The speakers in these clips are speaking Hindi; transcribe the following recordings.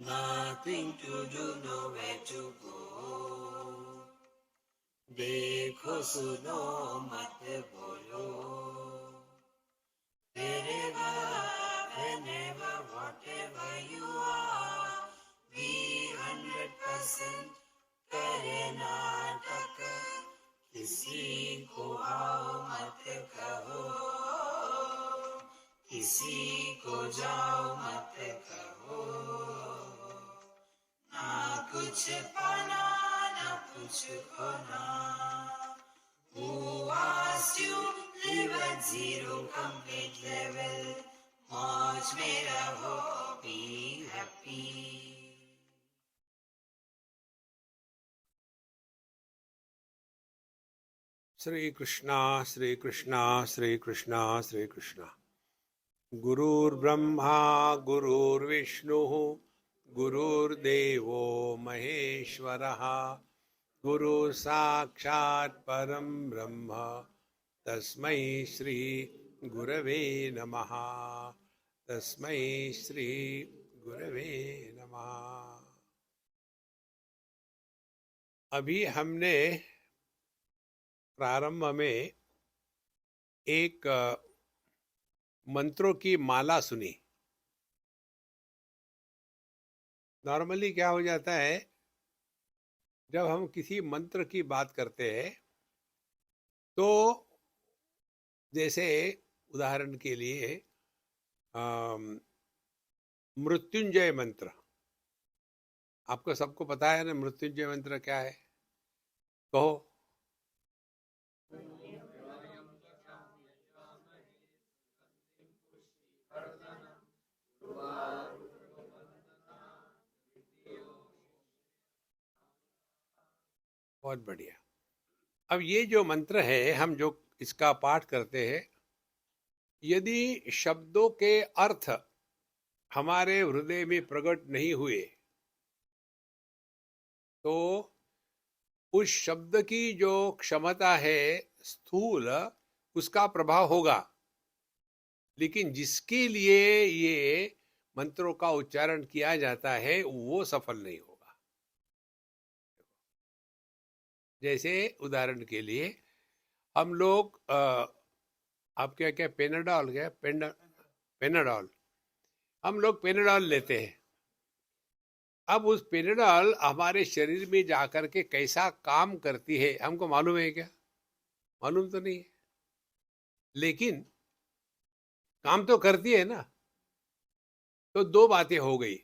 nothing to do, nowhere to go. देखो सुनो मत बोलो. Wherever, whenever, whatever you are, be 100% करे नाटक. किसी को आओ मत कहो, किसी को जाओ मत कहो. ना कुछ पाना ना कुछ खोना. Who asked you live at zero complete level? मौज में रहो, be happy. श्री कृष्णा श्री कृष्णा श्री कृष्णा श्री कृष्णा. गुरुर्ब्रह्मा गुरुर्विष्णुः गुरुर्देवो महेश्वरः. गुरु साक्षात् परं ब्रह्म तस्मै श्री गुरवे नमः. तस्मै श्री गुरवे नमः. अभी हमने प्रारंभ में एक मंत्रों की माला सुनी. नॉर्मली क्या हो जाता है, जब हम किसी मंत्र की बात करते हैं तो जैसे उदाहरण के लिए मृत्युंजय मंत्र, आपको सबको पता है ना मृत्युंजय मंत्र क्या है? कहो. बहुत बढ़िया. अब ये जो मंत्र है, हम जो इसका पाठ करते हैं, यदि शब्दों के अर्थ हमारे हृदय में प्रकट नहीं हुए तो उस शब्द की जो क्षमता है स्थूल, उसका प्रभाव होगा. लेकिन जिसके लिए ये मंत्रों का उच्चारण किया जाता है वो सफल नहीं होगा. जैसे उदाहरण के लिए हम लोग आप क्या क्या पेनाडॉल, क्या पेनाडॉल, हम लोग पेनाडॉल लेते हैं. अब उस पेनाडॉल हमारे शरीर में जाकर के कैसा काम करती है हमको मालूम है क्या? मालूम तो नहीं है, लेकिन काम तो करती है ना. तो दो बातें हो गई.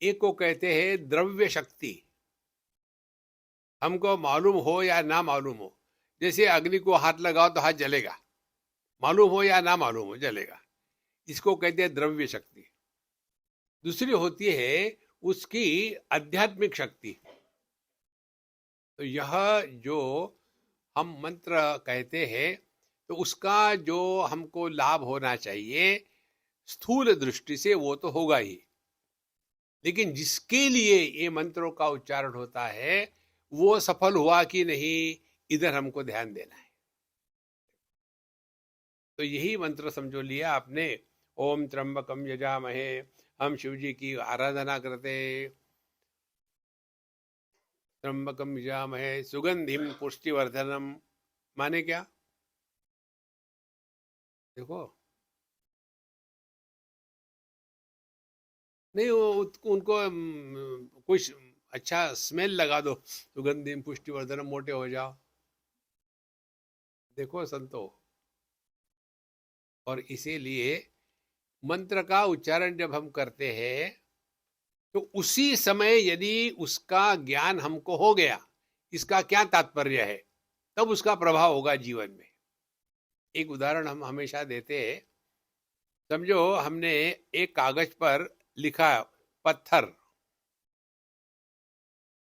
एक को कहते हैं द्रव्य शक्ति, हमको मालूम हो या ना मालूम हो. जैसे अग्नि को हाथ लगाओ तो हाथ जलेगा, मालूम हो या ना मालूम हो जलेगा. इसको कहते हैं द्रव्य शक्ति. दूसरी होती है उसकी आध्यात्मिक शक्ति. तो यह जो हम मंत्र कहते हैं तो उसका जो हमको लाभ होना चाहिए स्थूल दृष्टि से वो तो होगा ही, लेकिन जिसके लिए ये मंत्रों का उच्चारण होता है वो सफल हुआ कि नहीं, इधर हमको ध्यान देना है. तो यही मंत्र समझो लिया आपने. ओम त्र्यंबकम यजामहे, हम शिव जी की आराधना करते. त्र्यंबकम यजामहे सुगंधिम पुष्टिवर्धनम, माने क्या? देखो, नहीं वो उनको कुछ अच्छा स्मेल लगा दो, सुगंधिम पुष्टिवर्धनम, मोटे हो जाओ. देखो संतो. और इसीलिए मंत्र का उच्चारण जब हम करते हैं तो उसी समय यदि उसका ज्ञान हमको हो गया, इसका क्या तात्पर्य है, तब उसका प्रभाव होगा जीवन में. एक उदाहरण हम हमेशा देते हैं. समझो हमने एक कागज पर लिखा पत्थर,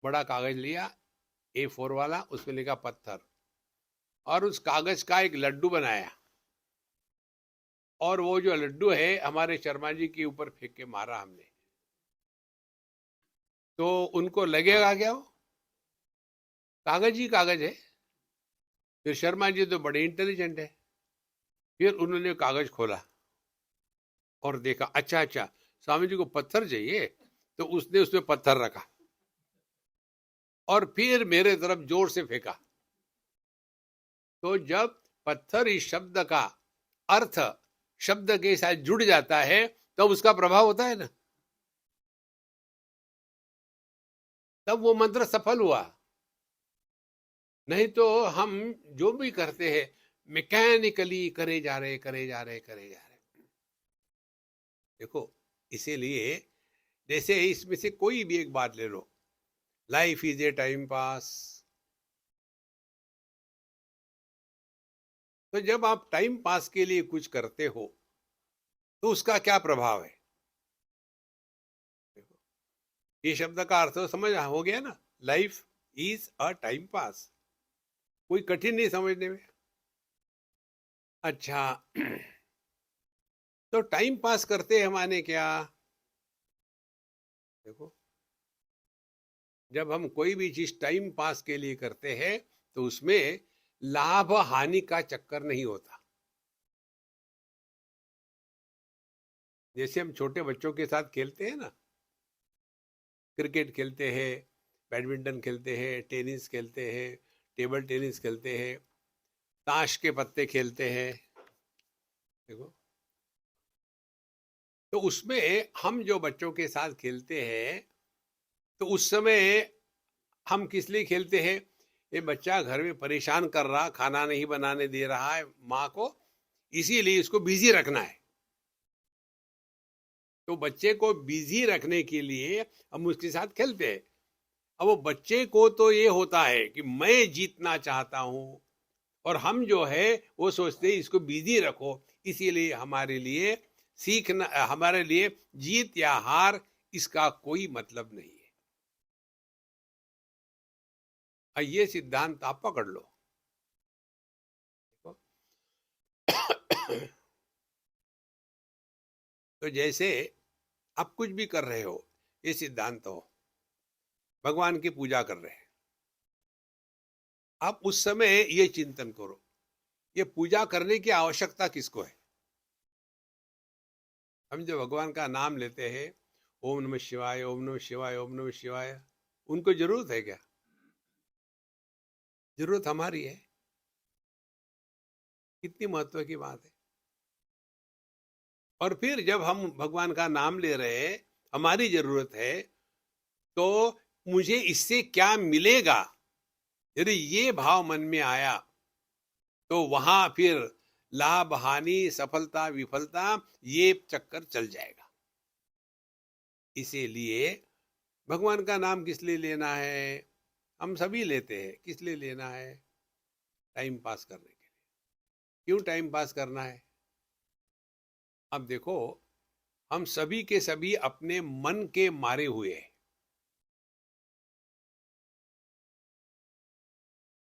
बड़ा कागज लिया A4 वाला, उसमें लिखा पत्थर, और उस कागज का एक लड्डू बनाया, और वो जो लड्डू है हमारे शर्मा जी के ऊपर फेंक के मारा हमने. तो उनको लगेगा क्या? वो कागज ही कागज है. फिर शर्मा जी तो बड़े इंटेलिजेंट है, फिर उन्होंने कागज खोला और देखा, अच्छा अच्छा स्वामी जी को पत्थर चाहिए, तो उसने उसमें पत्थर रखा और फिर मेरे तरफ जोर से फेंका। तो जब पत्थर इस शब्द का अर्थ शब्द के साथ जुड़ जाता है तब उसका प्रभाव होता है ना, तब वो मंत्र सफल हुआ। नहीं तो हम जो भी करते हैं मैकेनिकली करे जा रहे करे जा रहे करे जा रहे। देखो, इसीलिए जैसे इसमें से कोई भी एक बात ले लो, life is a time pass. तो जब आप टाइम पास के लिए कुछ करते हो तो उसका क्या प्रभाव है? देखो, ये शब्द का अर्थ तो समझ हो गया ना, life is a time pass. कोई कठिन नहीं समझने में। अच्छा, तो टाइम पास करते हैं माने क्या? देखो, जब हम कोई भी चीज टाइम पास के लिए करते हैं तो उसमें लाभ हानि का चक्कर नहीं होता। जैसे हम छोटे बच्चों के साथ खेलते हैं ना, क्रिकेट खेलते हैं, बैडमिंटन खेलते हैं, टेनिस खेलते हैं, टेबल टेनिस खेलते हैं, ताश के पत्ते खेलते हैं। देखो, तो उसमें हम जो बच्चों के साथ खेलते हैं तो उस समय हम किस लिए खेलते हैं? ये बच्चा घर में परेशान कर रहा, खाना नहीं बनाने दे रहा है माँ को, इसीलिए इसको बिजी रखना है। तो बच्चे को बिजी रखने के लिए हम उसके साथ खेलते हैं। अब वो बच्चे को तो ये होता है कि मैं जीतना चाहता हूं, और हम जो है वो सोचते हैं इसको बिजी रखो, इसीलिए हमारे लिए सीखना, हमारे लिए जीत या हार इसका कोई मतलब नहीं है। ये सिद्धांत आप पकड़ लो। तो जैसे आप कुछ भी कर रहे हो, ये सिद्धांत हो, भगवान की पूजा कर रहे हैं, आप उस समय ये चिंतन करो, ये पूजा करने की आवश्यकता किसको है? हम जो भगवान का नाम लेते हैं, ओम नमः शिवाय, ओम नमः शिवाय, ओम नमः शिवाय, उनको जरूरत है क्या? जरूरत हमारी है। कितनी महत्व की बात है। और फिर जब हम भगवान का नाम ले रहे हैं, हमारी जरूरत है, तो मुझे इससे क्या मिलेगा, यदि ये भाव मन में आया तो वहां फिर लाभ हानि, सफलता विफलता, ये चक्कर चल जाएगा। इसीलिए भगवान का नाम किस लिए लेना है? हम सभी लेते हैं। किस लिए लेना है? टाइम पास करने के लिए। क्यों टाइम पास करना है? अब देखो, हम सभी के सभी अपने मन के मारे हुए हैं,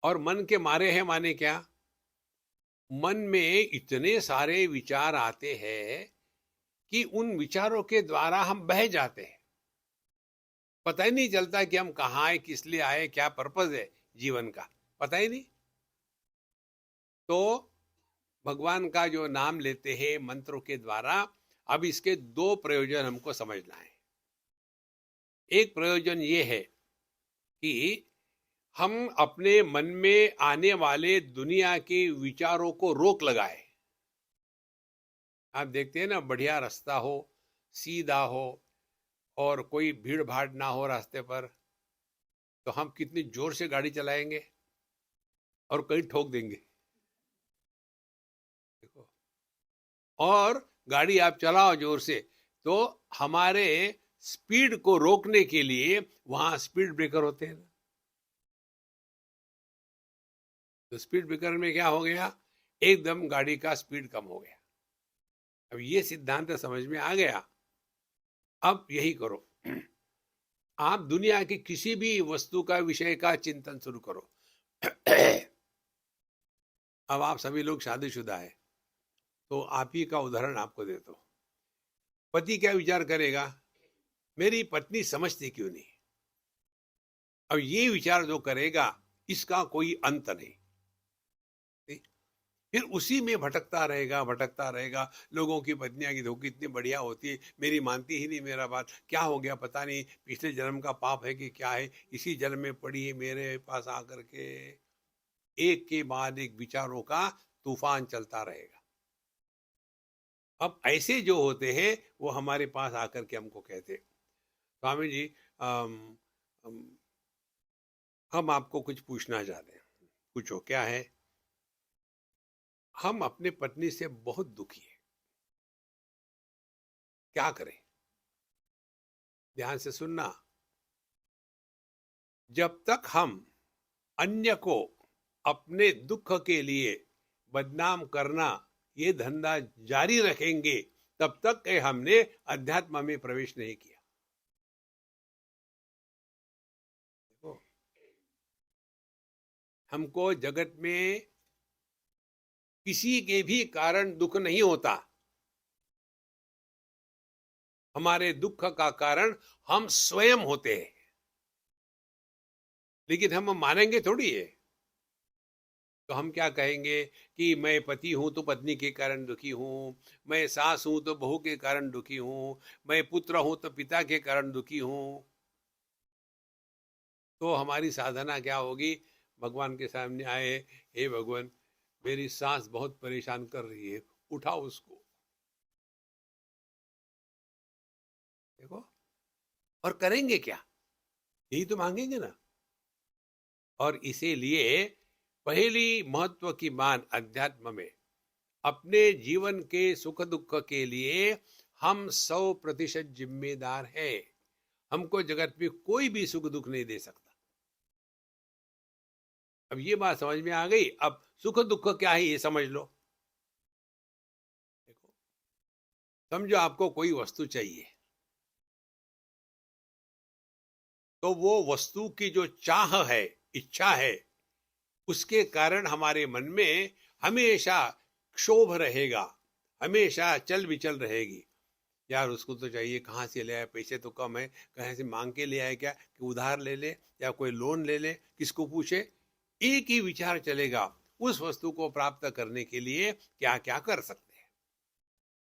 और मन के मारे हैं माने क्या? मन में इतने सारे विचार आते हैं कि उन विचारों के द्वारा हम बह जाते हैं। पता ही नहीं चलता कि हम कहाँ आए, किस लिए आए, क्या पर्पस है जीवन का, पता ही नहीं। तो भगवान का जो नाम लेते हैं मंत्रों के द्वारा, अब इसके दो प्रयोजन हमको समझना है। एक प्रयोजन ये है कि हम अपने मन में आने वाले दुनिया के विचारों को रोक लगाए। आप देखते हैं ना, बढ़िया रास्ता हो, सीधा हो, और कोई भीड़ भाड़ ना हो रास्ते पर, तो हम कितनी जोर से गाड़ी चलाएंगे और कहीं ठोक देंगे। देखो, और गाड़ी आप चलाओ जोर से, तो हमारे स्पीड को रोकने के लिए वहां स्पीड ब्रेकर होते हैं। तो स्पीड ब्रेकर में क्या हो गया? एकदम गाड़ी का स्पीड कम हो गया। अब ये सिद्धांत समझ में आ गया। अब यही करो, आप दुनिया की किसी भी वस्तु का, विषय का चिंतन शुरू करो। अब आप सभी लोग शादीशुदा है, तो आप ही का उदाहरण आपको देता हूं। पति क्या विचार करेगा? मेरी पत्नी समझती क्यों नहीं? अब ये विचार जो करेगा, इसका कोई अंत नहीं। फिर उसी में भटकता रहेगा। लोगों की पत्नियां की धोखी इतनी बढ़िया होती है, मेरी मानती ही नहीं मेरा बात, क्या हो गया पता नहीं, पिछले जन्म का पाप है कि क्या है, इसी जन्म में पड़ी है मेरे पास आकर के। एक के बाद एक विचारों का तूफान चलता रहेगा। अब ऐसे जो होते हैं वो हमारे पास आकर के हमको कहते, स्वामी जी, अम, अम, हम आपको कुछ पूछना चाहते हैं। पूछो क्या है। हम अपने पत्नी से बहुत दुखी हैं, क्या करें। ध्यान से सुनना। जब तक हम अन्य को अपने दुख के लिए बदनाम करना ये धंधा जारी रखेंगे, तब तक के हमने अध्यात्म में प्रवेश नहीं किया। देखो, हमको जगत में किसी के भी कारण दुख नहीं होता। हमारे दुख का कारण हम स्वयं होते हैं, लेकिन हम मानेंगे थोड़ी है। तो हम क्या कहेंगे कि मैं पति हूं तो पत्नी के कारण दुखी हूं, मैं सास हूं तो बहू के कारण दुखी हूं, मैं पुत्र हूं तो पिता के कारण दुखी हूं। तो हमारी साधना क्या होगी? भगवान के सामने आए, हे भगवान, मेरी सास बहुत परेशान कर रही है, उठाओ उसको। देखो, और करेंगे क्या? यही तो मांगेंगे ना। और इसीलिए पहली महत्व की मान अध्यात्म में, अपने जीवन के सुख दुख के लिए हम 100% जिम्मेदार है। हमको जगत में कोई भी सुख दुख नहीं दे सकता। अब ये बात समझ में आ गई। अब सुख दुख क्या है ये समझ लो। देखो, समझो आपको कोई वस्तु चाहिए, तो वो वस्तु की जो चाह है, इच्छा है, उसके कारण हमारे मन में हमेशा क्षोभ रहेगा, हमेशा चल विचल रहेगी। यार उसको तो चाहिए, कहाँ से ले आए, पैसे तो कम है, कहीं से मांग के ले आए क्या, कि उधार ले ले या कोई लोन ले ले, किसको पूछे। एक ही विचार चलेगा, उस वस्तु को प्राप्त करने के लिए क्या क्या कर सकते हैं।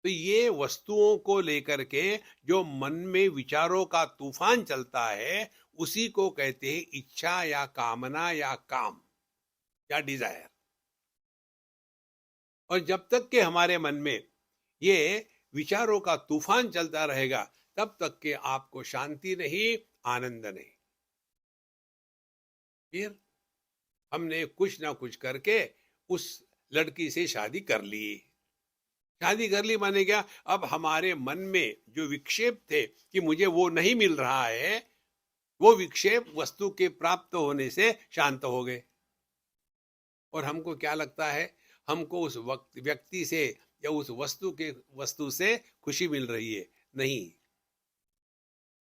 तो ये वस्तुओं को लेकर के जो मन में विचारों का तूफान चलता है, उसी को कहते हैं इच्छा या कामना या काम या डिजायर। और जब तक के हमारे मन में ये विचारों का तूफान चलता रहेगा, तब तक के आपको शांति नहीं, आनंद नहीं। फिर हमने कुछ ना कुछ करके उस लड़की से शादी कर ली। शादी कर ली माने क्या? अब हमारे मन में जो विक्षेप थे कि मुझे वो नहीं मिल रहा है, वो विक्षेप वस्तु के प्राप्त होने से शांत हो गए। और हमको क्या लगता है? हमको उस व्यक्ति से या उस वस्तु से खुशी मिल रही है। नहीं,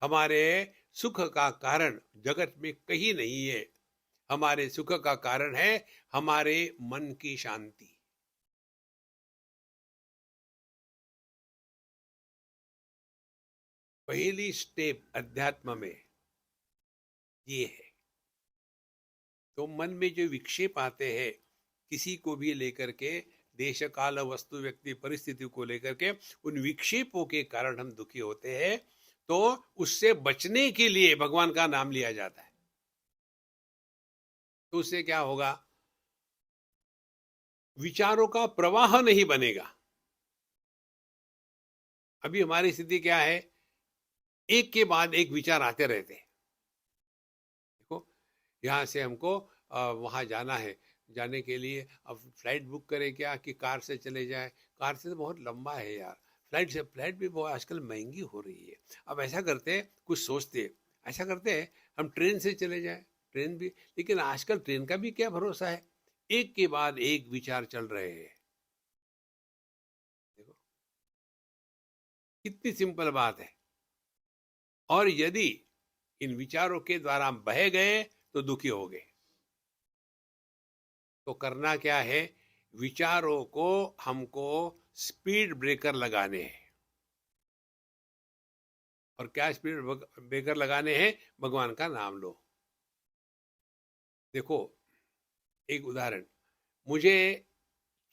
हमारे सुख का कारण जगत में कहीं नहीं है। हमारे सुख का कारण है हमारे मन की शांति। पहली स्टेप अध्यात्म में ये है। तो मन में जो विक्षेप आते हैं किसी को भी लेकर के, देश काल वस्तु व्यक्ति परिस्थिति को लेकर के, उन विक्षेपों के कारण हम दुखी होते हैं। तो उससे बचने के लिए भगवान का नाम लिया जाता है। तो उससे क्या होगा? विचारों का प्रवाह नहीं बनेगा। अभी हमारी स्थिति क्या है? एक के बाद एक विचार आते रहते हैं। देखो, यहां से हमको वहां जाना है, जाने के लिए अब फ्लाइट बुक करें क्या कि कार से चले जाए? कार से तो बहुत लंबा है यार। फ्लाइट भी बहुत आजकल महंगी हो रही है। अब ऐसा करते हैं, कुछ सोचते हैं, ऐसा करते हैं हम ट्रेन से चले जाए। ट्रेन भी, लेकिन आजकल ट्रेन का भी क्या भरोसा है? एक के बाद एक विचार चल रहे हैं। देखो कितनी सिंपल बात है। और यदि इन विचारों के द्वारा हम बह गए तो दुखी हो गए। तो करना क्या है? विचारों को हमको स्पीड ब्रेकर लगाने हैं। और क्या स्पीड ब्रेकर लगाने हैं? भगवान का नाम लो। देखो, एक उदाहरण, मुझे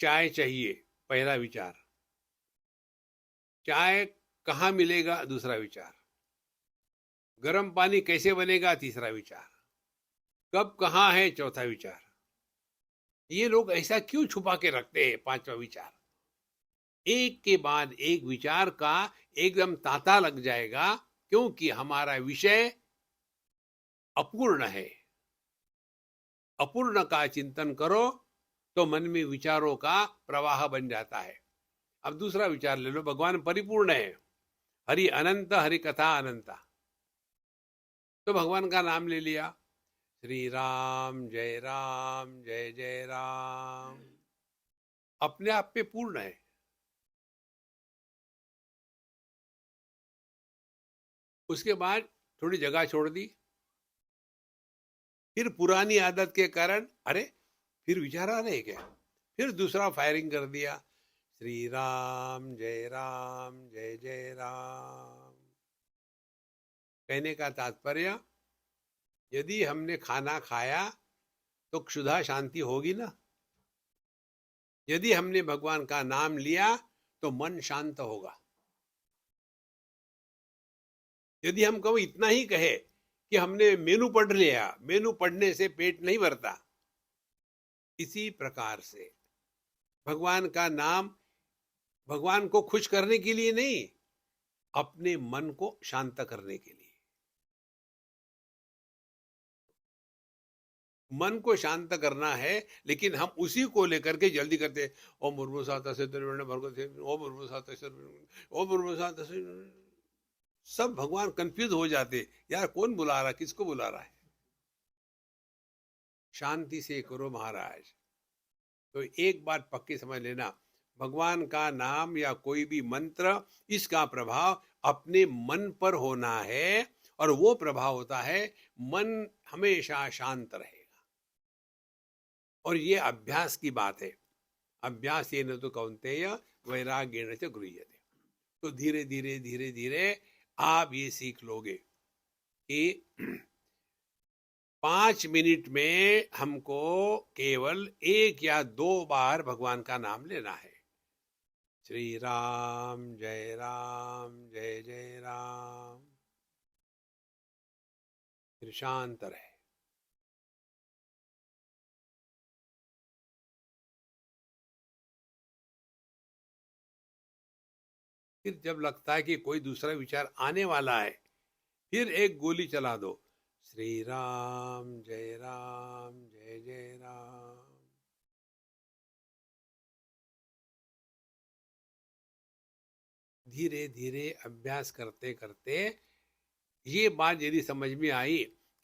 चाय चाहिए, पहला विचार। चाय कहाँ मिलेगा, दूसरा विचार। गर्म पानी कैसे बनेगा, तीसरा विचार। कब कहाँ है, चौथा विचार। ये लोग ऐसा क्यों छुपा के रखते हैं, पांचवा विचार। एक के बाद एक विचार का एकदम तांता लग जाएगा, क्योंकि हमारा विषय अपूर्ण है। अपूर्ण का चिंतन करो तो मन में विचारों का प्रवाह बन जाता है। अब दूसरा विचार ले लो, भगवान परिपूर्ण है, हरि अनंत, हरि कथा अनंता। तो भगवान का नाम ले लिया, श्री राम जय जय राम, अपने आप पे पूर्ण है। उसके बाद थोड़ी जगह छोड़ दी, फिर पुरानी आदत के कारण अरे फिर विचार आ रहे क्या, फिर दूसरा फायरिंग कर दिया, श्री राम जय जय राम। कहने का तात्पर्य, यदि हमने खाना खाया तो क्षुधा शांति होगी ना। यदि हमने भगवान का नाम लिया तो मन शांत होगा। यदि हम कहो इतना ही कहे कि हमने मेनू पढ़ लिया, मेनू पढ़ने से पेट नहीं भरता। इसी प्रकार से भगवान का नाम भगवान को खुश करने के लिए नहीं, अपने मन को शांत करने के लिए। मन को शांत करना है, लेकिन हम उसी को लेकर के जल्दी करते, ओम भूर्भुवः स्वः तत्सवितुर्वरेण्यं भर्गो देवस्य धीमहि, ओम भूर्भुवः स्वः तत्सवितुर्वरेण्यं, ओम भूर्भुवः स्वः तत्सवितुर्वरेण्यं। सब भगवान कंफ्यूज हो जाते, यार कौन बुला रहा, किसको बुला रहा है। शांति से करो महाराज। तो एक बात पक्की समझ लेना, भगवान का नाम या कोई भी मंत्र, इसका प्रभाव अपने मन पर होना है, और वो प्रभाव होता है मन हमेशा शांत रहेगा। और ये अभ्यास की बात है। अभ्यास ये न तो कौन्तेय वैराग्येण च गृह्यते। तो धीरे धीरे धीरे धीरे आप ये सीख लोगे कि 5 मिनट में हमको केवल 1 या 2 बार भगवान का नाम लेना है। श्री राम जय जय राम। फिर शांत रहे। फिर जब लगता है कि कोई दूसरा विचार आने वाला है, फिर एक गोली चला दो, श्री राम जय जय राम। धीरे धीरे अभ्यास करते करते ये बात यदि समझ में आई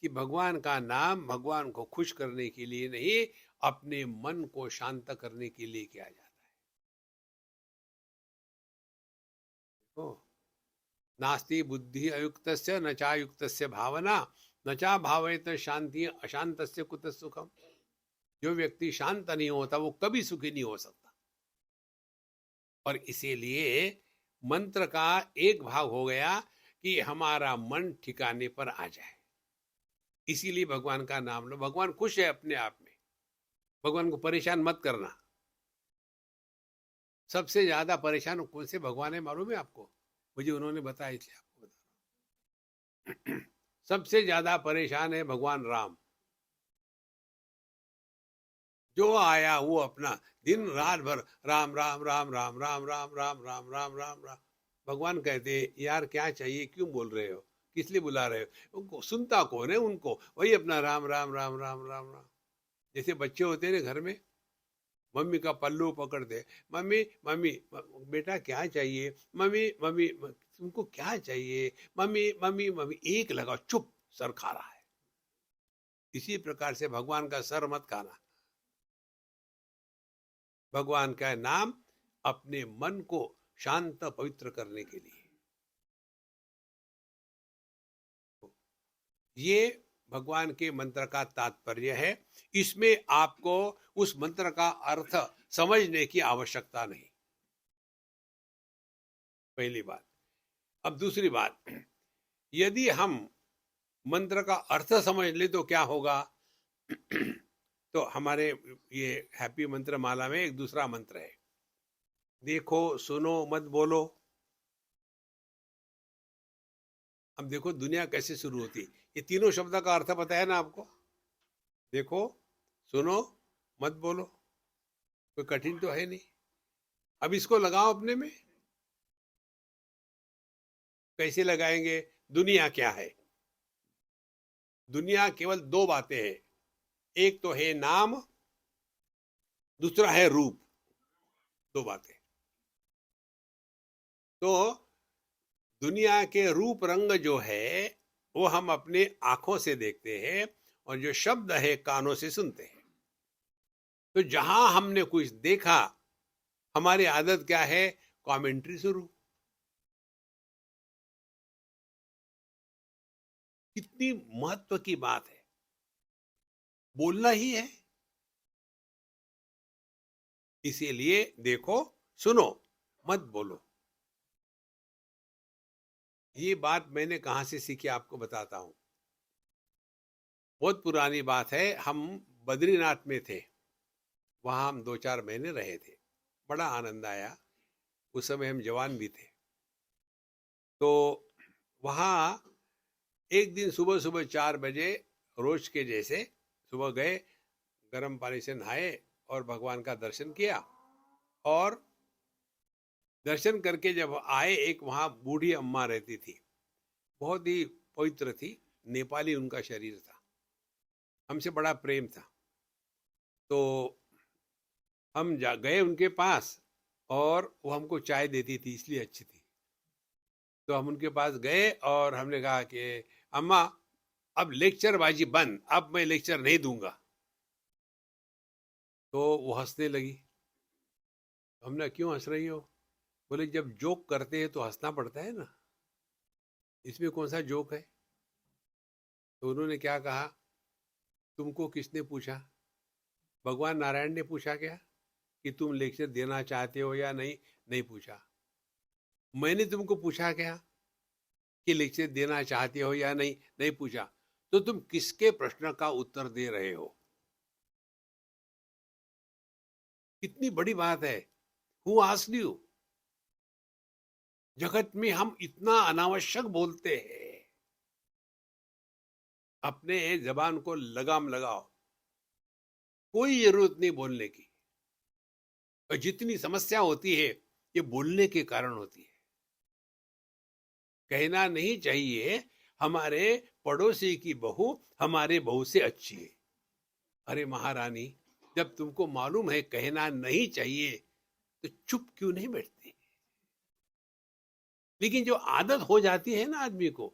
कि भगवान का नाम भगवान को खुश करने के लिए नहीं, अपने मन को शांत करने के लिए किया जाता है। नास्ति बुद्धि अयुक्तस्य न चायुक्तस्य भावना न चा भावयत शांति अशांतस्य कुतः सुखम। जो व्यक्ति शांत नहीं होता वो कभी सुखी नहीं हो सकता। और इसीलिए मंत्र का एक भाग हो गया कि हमारा मन ठिकाने पर आ जाए। इसीलिए भगवान का नाम लो। भगवान खुश है अपने आप में, भगवान को परेशान मत करना। सबसे ज्यादा परेशान कौन से भगवान है मालूम है आपको? मुझे उन्होंने बताया, इसलिए आपको बता रहा हूं। सबसे ज्यादा परेशान है भगवान राम। जो आया वो अपना दिन रात भर राम राम राम राम राम राम राम राम राम राम राम। भगवान कहते यार क्या चाहिए, क्यों बोल रहे हो, किस लिए बुला रहे हो? उनको सुनता कौन है? उनको वही अपना राम राम राम राम राम राम। जैसे बच्चे होते हैं ना घर में, मम्मी का पल्लू पकड़ते, मम्मी मम्मी बेटा क्या चाहिए, मम्मी मम्मी तुमको क्या चाहिए, मम्मी मम्मी मम्मी। एक लगाओ, चुप, सर खा रहा है। इसी प्रकार से भगवान का सर मत खाना। भगवान का नाम अपने मन को शांत पवित्र करने के लिए। ये भगवान के मंत्र का तात्पर्य है। इसमें आपको उस मंत्र का अर्थ समझने की आवश्यकता नहीं, पहली बात। अब दूसरी बात, यदि हम मंत्र का अर्थ समझ ले तो क्या होगा? तो हमारे ये हैप्पी मंत्र माला में एक दूसरा मंत्र है, देखो सुनो मत बोलो। अब देखो दुनिया कैसे शुरू होती है। ये तीनों शब्द का अर्थ पता है ना आपको? देखो, सुनो, मत बोलो। कोई कठिन तो है नहीं। अब इसको लगाओ अपने में। कैसे लगाएंगे? दुनिया क्या है? दुनिया केवल दो बातें हैं, एक तो है नाम, दूसरा है रूप। दो बातें। तो दुनिया के रूप रंग जो है वो हम अपने आंखों से देखते हैं, और जो शब्द है कानों से सुनते हैं। तो जहां हमने कुछ देखा, हमारी आदत क्या है? कमेंट्री शुरू। कितनी महत्व की बात है, बोलना ही है। इसीलिए देखो सुनो मत बोलो। ये बात मैंने कहां से सीखी आपको बताता हूं। बहुत पुरानी बात है। हम बद्रीनाथ में थे, वहां हम 2-4 महीने रहे थे। बड़ा आनंद आया। उस समय हम जवान भी थे। तो वहां एक दिन सुबह सुबह 4 बजे, रोज के जैसे सुबह गए, गर्म पानी से नहाए और भगवान का दर्शन किया। और दर्शन करके जब आए, एक वहां बूढ़ी अम्मा रहती थी, बहुत ही पवित्र थी, नेपाली उनका शरीर था, हमसे बड़ा प्रेम था। तो हम गए उनके पास, और वो हमको चाय देती थी, इसलिए अच्छी थी। तो हम उनके पास गए और हमने कहा कि अम्मा, अब लेक्चरबाजी बंद, अब मैं लेक्चर नहीं दूंगा। तो वो हंसने लगी। हमने, क्यों हंस रही हो? बोले, जब जोक करते हैं तो हंसना पड़ता है ना, इसमें कौन सा जोक है? तो उन्होंने क्या कहा, तुमको किसने पूछा? भगवान नारायण ने पूछा क्या कि तुम लेक्चर देना चाहते हो या नहीं? नहीं पूछा। मैंने तुमको पूछा क्या कि लेक्चर देना चाहते हो या नहीं? नहीं पूछा। तो तुम किसके प्रश्न का उत्तर दे रहे हो? कितनी बड़ी बात है। Who asked you? जगत में हम इतना अनावश्यक बोलते हैं। अपने जबान को लगाम लगाओ, कोई जरूरत नहीं बोलने की। और जितनी समस्या होती है, ये बोलने के कारण होती है। कहना नहीं चाहिए हमारे पड़ोसी की बहू हमारे बहू से अच्छी है। अरे महारानी, जब तुमको मालूम है कहना नहीं चाहिए, तो चुप क्यों नहीं बैठती? लेकिन जो आदत हो जाती है ना आदमी को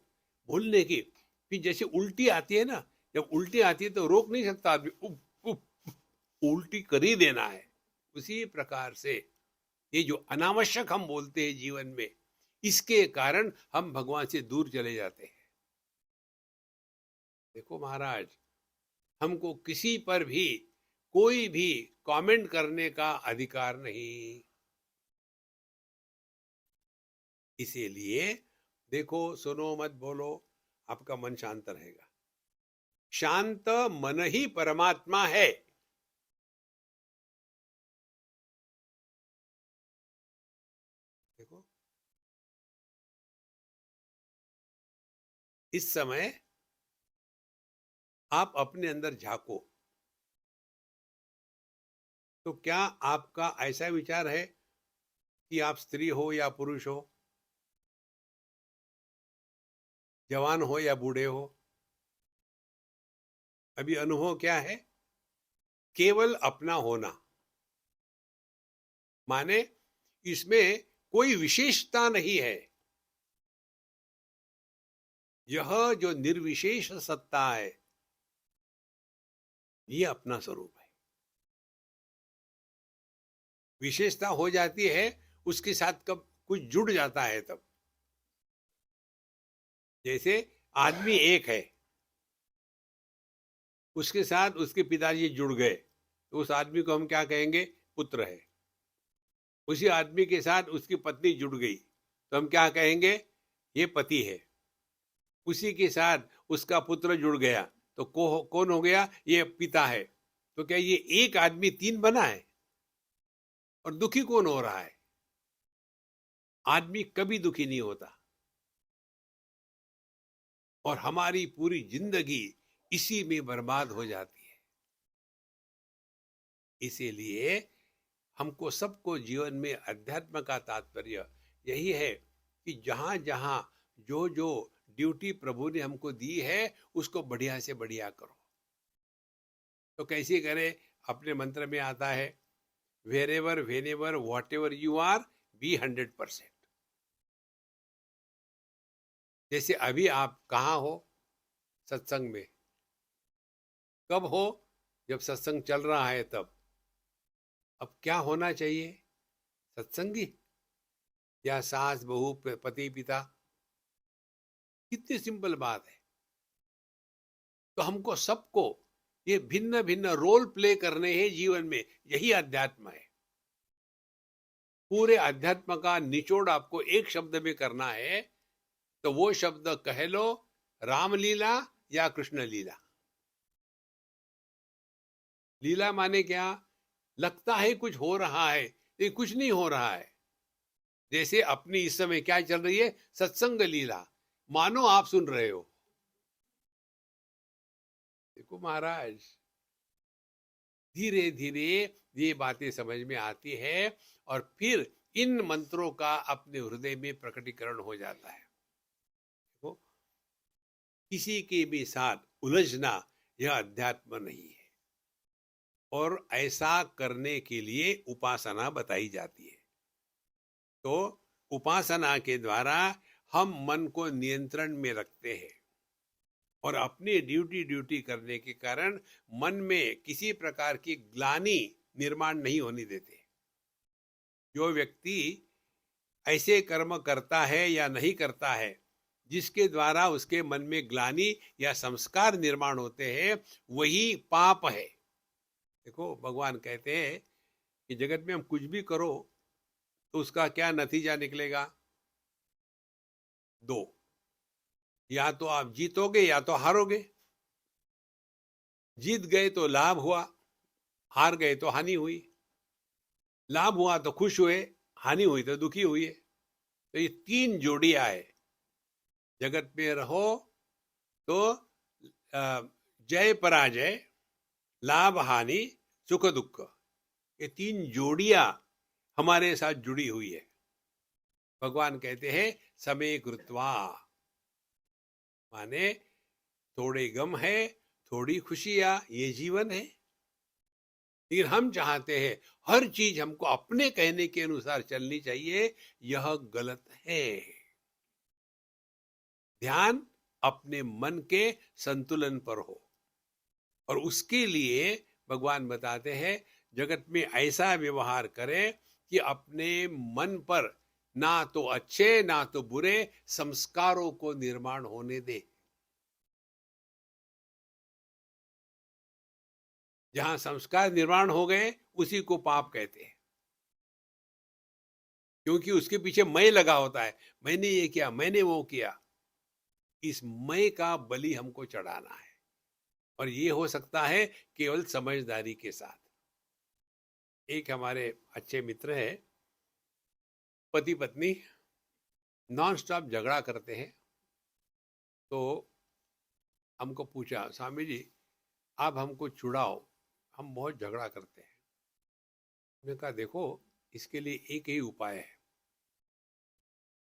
बोलने की, फिर जैसे उल्टी आती है ना, जब उल्टी आती है तो रोक नहीं सकता आदमी, उप, उप, उल्टी कर ही देना है। उसी प्रकार से ये जो अनावश्यक हम बोलते हैं जीवन में, इसके कारण हम भगवान से दूर चले जाते हैं। देखो महाराज, हमको किसी पर भी कोई भी कमेंट करने का अधिकार नहीं। इसीलिए देखो सुनो मत बोलो, आपका मन शांत रहेगा। शांत मन ही परमात्मा है। देखो, इस समय आप अपने अंदर झांको, तो क्या आपका ऐसा विचार है कि आप स्त्री हो या पुरुष हो, जवान हो या बूढ़े हो? अभी अनुभव क्या है? केवल अपना होना, माने इसमें कोई विशेषता नहीं है। यह जो निर्विशेष सत्ता है, ये अपना स्वरूप है। विशेषता हो जाती है उसके साथ कब कुछ जुड़ जाता है तब। जैसे आदमी एक है, उसके साथ उसके पिताजी जुड़ गए, तो उस आदमी को हम क्या कहेंगे? पुत्र है। उसी आदमी के साथ उसकी पत्नी जुड़ गई, तो हम क्या कहेंगे? ये पति है। उसी के साथ उसका पुत्र जुड़ गया, तो कौन हो गया? ये पिता है। तो क्या ये एक आदमी 3 बना है? और दुखी कौन हो रहा है? आदमी कभी दुखी नहीं होता, और हमारी पूरी जिंदगी इसी में बर्बाद हो जाती है। इसीलिए हमको सबको जीवन में अध्यात्म का तात्पर्य यही है कि जहां जहां जो जो ड्यूटी प्रभु ने हमको दी है उसको बढ़िया से बढ़िया करो। तो कैसे करें? अपने मंत्र में आता है, wherever whenever whatever you are, be 100%। जैसे अभी आप कहाँ हो? सत्संग में। कब हो? जब सत्संग चल रहा है तब। अब क्या होना चाहिए? सत्संगी या सास बहू पति पिता? कितनी सिंपल बात है। तो हमको सबको ये भिन्न भिन्न रोल प्ले करने हैं जीवन में, यही अध्यात्म है। पूरे अध्यात्म का निचोड़ आपको एक शब्द में करना है, तो वो शब्द कह लो रामलीला या कृष्ण लीला। लीला माने क्या? लगता है कुछ हो रहा है, लेकिन कुछ नहीं हो रहा है। जैसे अपनी इस समय क्या चल रही है? सत्संग लीला, मानो आप सुन रहे हो। देखो महाराज, धीरे धीरे ये बातें समझ में आती है और फिर इन मंत्रों का अपने हृदय में प्रकटीकरण हो जाता है। देखो, किसी के भी साथ उलझना यह अध्यात्म नहीं है, और ऐसा करने के लिए उपासना बताई जाती है। तो उपासना के द्वारा हम मन को नियंत्रण में रखते हैं, और अपनी ड्यूटी करने के कारण मन में किसी प्रकार की ग्लानि निर्माण नहीं होने देते। जो व्यक्ति ऐसे कर्म करता है या नहीं करता है जिसके द्वारा उसके मन में ग्लानि या संस्कार निर्माण होते हैं, वही पाप है। देखो, भगवान कहते हैं कि जगत में हम कुछ भी करो तो उसका क्या नतीजा निकलेगा? 2, या तो आप जीतोगे या तो हारोगे। जीत गए तो लाभ हुआ, हार गए तो हानि हुई। लाभ हुआ तो खुश हुए, हानि हुई तो दुखी हुए। तो ये 3 जोड़ियां है। जगत में रहो तो जय पराजय, लाभ हानि, सुख दुख, ये 3 जोड़ियां हमारे साथ जुड़ी हुई है। भगवान कहते हैं समय कृत्वा, माने थोड़े गम है, थोड़ी खुशियां, ये जीवन है। लेकिन हम चाहते हैं हर चीज हमको अपने कहने के अनुसार चलनी चाहिए, यह गलत है। ध्यान अपने मन के संतुलन पर हो, और उसके लिए भगवान बताते हैं जगत में ऐसा व्यवहार करें कि अपने मन पर ना तो अच्छे ना तो बुरे संस्कारों को निर्माण होने दे। जहां संस्कार निर्माण हो गए उसी को पाप कहते हैं, क्योंकि उसके पीछे मैं लगा होता है, मैंने ये किया, मैंने वो किया। इस मैं का बलि हमको चढ़ाना है, और ये हो सकता है केवल समझदारी के साथ। एक हमारे अच्छे मित्र हैं, पति पत्नी नॉन स्टॉप झगड़ा करते हैं। तो हमको पूछा, स्वामी जी आप हमको छुड़ाओ, हम बहुत झगड़ा करते हैं। मैंने कहा देखो, इसके लिए एक ही उपाय है,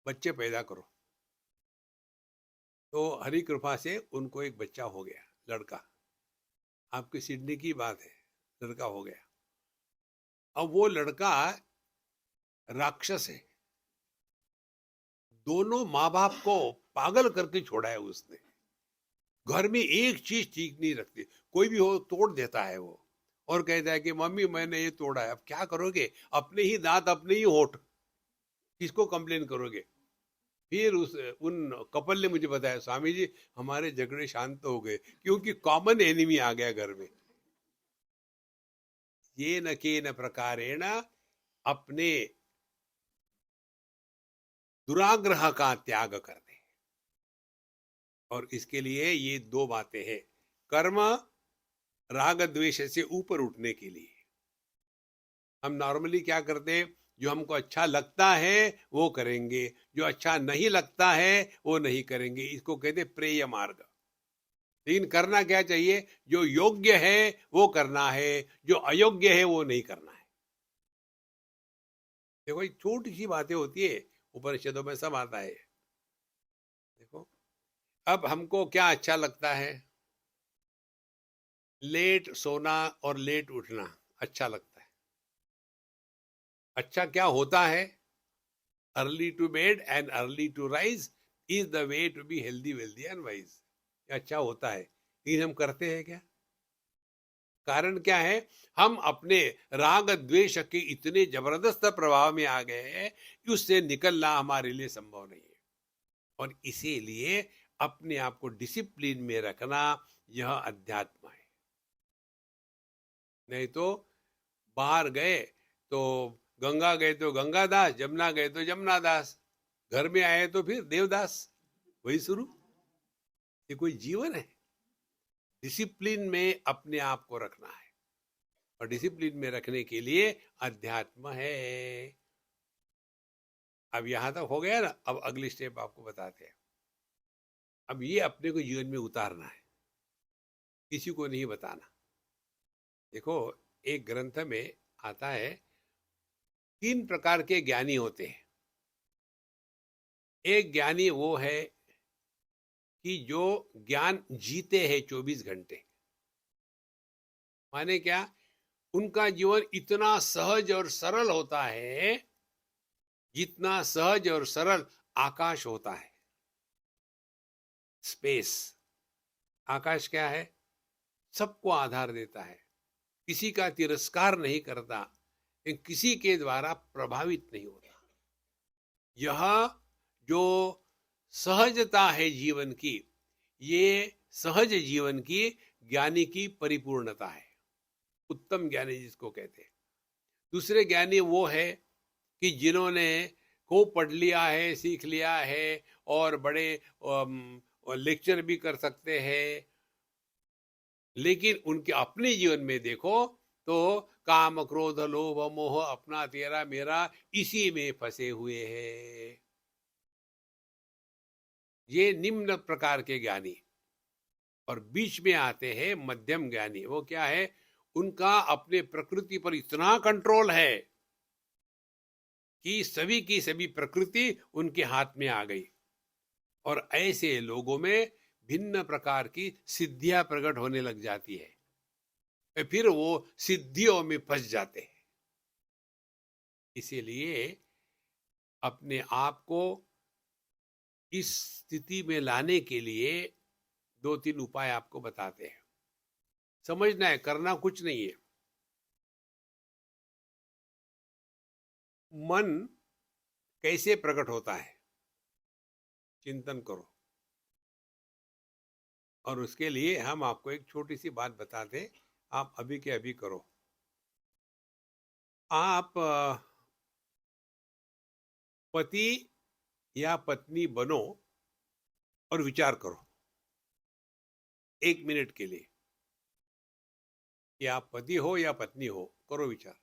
बच्चे पैदा करो। तो हरि कृपा से उनको एक बच्चा हो गया, लड़का। आपकी सिडनी की बात है, लड़का हो गया। अब वो लड़का राक्षस है, दोनों माँ बाप को पागल करके छोड़ा है उसने। घर में एक चीज ठीक नहीं रखती, कोई भी हो तोड़ देता है वो, और कहता है कि मम्मी मैंने ये तोड़ा है। अब क्या करोगे? अपने ही दांत अपने ही होठ, किसको कंप्लेन करोगे? फिर उन कपल ने मुझे बताया, स्वामी जी हमारे झगड़े शांत हो गए, क्योंकि कॉमन एनिमी आ गया घर में। ये न के न प्रकारेण अपने दुराग्रह का त्याग कर दे। और इसके लिए ये 2 बातें हैं, कर्म राग द्वेष से ऊपर उठने के लिए। हम नॉर्मली क्या करते हैं, जो हमको अच्छा लगता है वो करेंगे, जो अच्छा नहीं लगता है वो नहीं करेंगे। इसको कहते प्रेय मार्ग। लेकिन करना क्या चाहिए, जो योग्य है वो करना है, जो अयोग्य है वो नहीं करना है। देखो, ये छोटी सी बातें होती है, उपनिषदों में सब आता है। देखो, अब हमको क्या अच्छा लगता है, लेट सोना और लेट उठना अच्छा लगता है। अच्छा क्या होता है, early to bed and early to rise is the way to be healthy wealthy and wise. अच्छा होता है, लेकिन हम करते हैं क्या? कारण क्या है, हम अपने राग द्वेष के इतने जबरदस्त प्रभाव में आ गए हैं कि उससे निकलना हमारे लिए संभव नहीं है। और इसीलिए अपने आप को डिसिप्लिन में रखना यह अध्यात्म है। नहीं तो बाहर गए तो गंगा गए तो गंगादास, जमुना गए तो जमुनादास, घर में आए तो फिर देवदास, वही शुरू। ये कोई जीवन है? डिसिप्लिन में अपने आप को रखना है, और डिसिप्लिन में रखने के लिए अध्यात्म है। अब यहां तक हो गया ना, अब अगली स्टेप आपको बताते हैं। अब ये अपने को जीवन में उतारना है, किसी को नहीं बताना। देखो, एक ग्रंथ में आता है, 3 प्रकार के ज्ञानी होते हैं। एक ज्ञानी वो है कि जो ज्ञान जीते हैं 24 घंटे। माने क्या, उनका जीवन इतना सहज और सरल होता है जितना सहज और सरल आकाश होता है। स्पेस, आकाश क्या है, सबको आधार देता है, किसी का तिरस्कार नहीं करता, लेकिन किसी के द्वारा प्रभावित नहीं होता। यह जो सहजता है जीवन की, ये सहज जीवन की ज्ञानी की परिपूर्णता है। उत्तम ज्ञानी जिसको कहते हैं। दूसरे ज्ञानी वो है कि जिन्होंने खूब पढ़ लिया है, सीख लिया है, और बड़े लेक्चर भी कर सकते हैं, लेकिन उनके अपने जीवन में देखो तो काम क्रोध लोभ मोह अपना तेरा मेरा इसी में फंसे हुए हैं। ये निम्न प्रकार के ज्ञानी। और बीच में आते हैं मध्यम ज्ञानी। वो क्या है, उनका अपने प्रकृति पर इतना कंट्रोल है कि सभी की सभी प्रकृति उनके हाथ में आ गई, और ऐसे लोगों में भिन्न प्रकार की सिद्धियां प्रकट होने लग जाती है, फिर वो सिद्धियों में फंस जाते हैं। इसीलिए अपने आप को इस स्थिति में लाने के लिए 2-3 उपाय आपको बताते हैं। समझना है, करना कुछ नहीं है। मन कैसे प्रकट होता है, चिंतन करो। और उसके लिए हम आपको एक छोटी सी बात बताते, आप अभी के अभी करो। आप पति या पत्नी बनो और विचार करो 1 मिनट के लिए कि आप पति हो या पत्नी हो। करो विचार।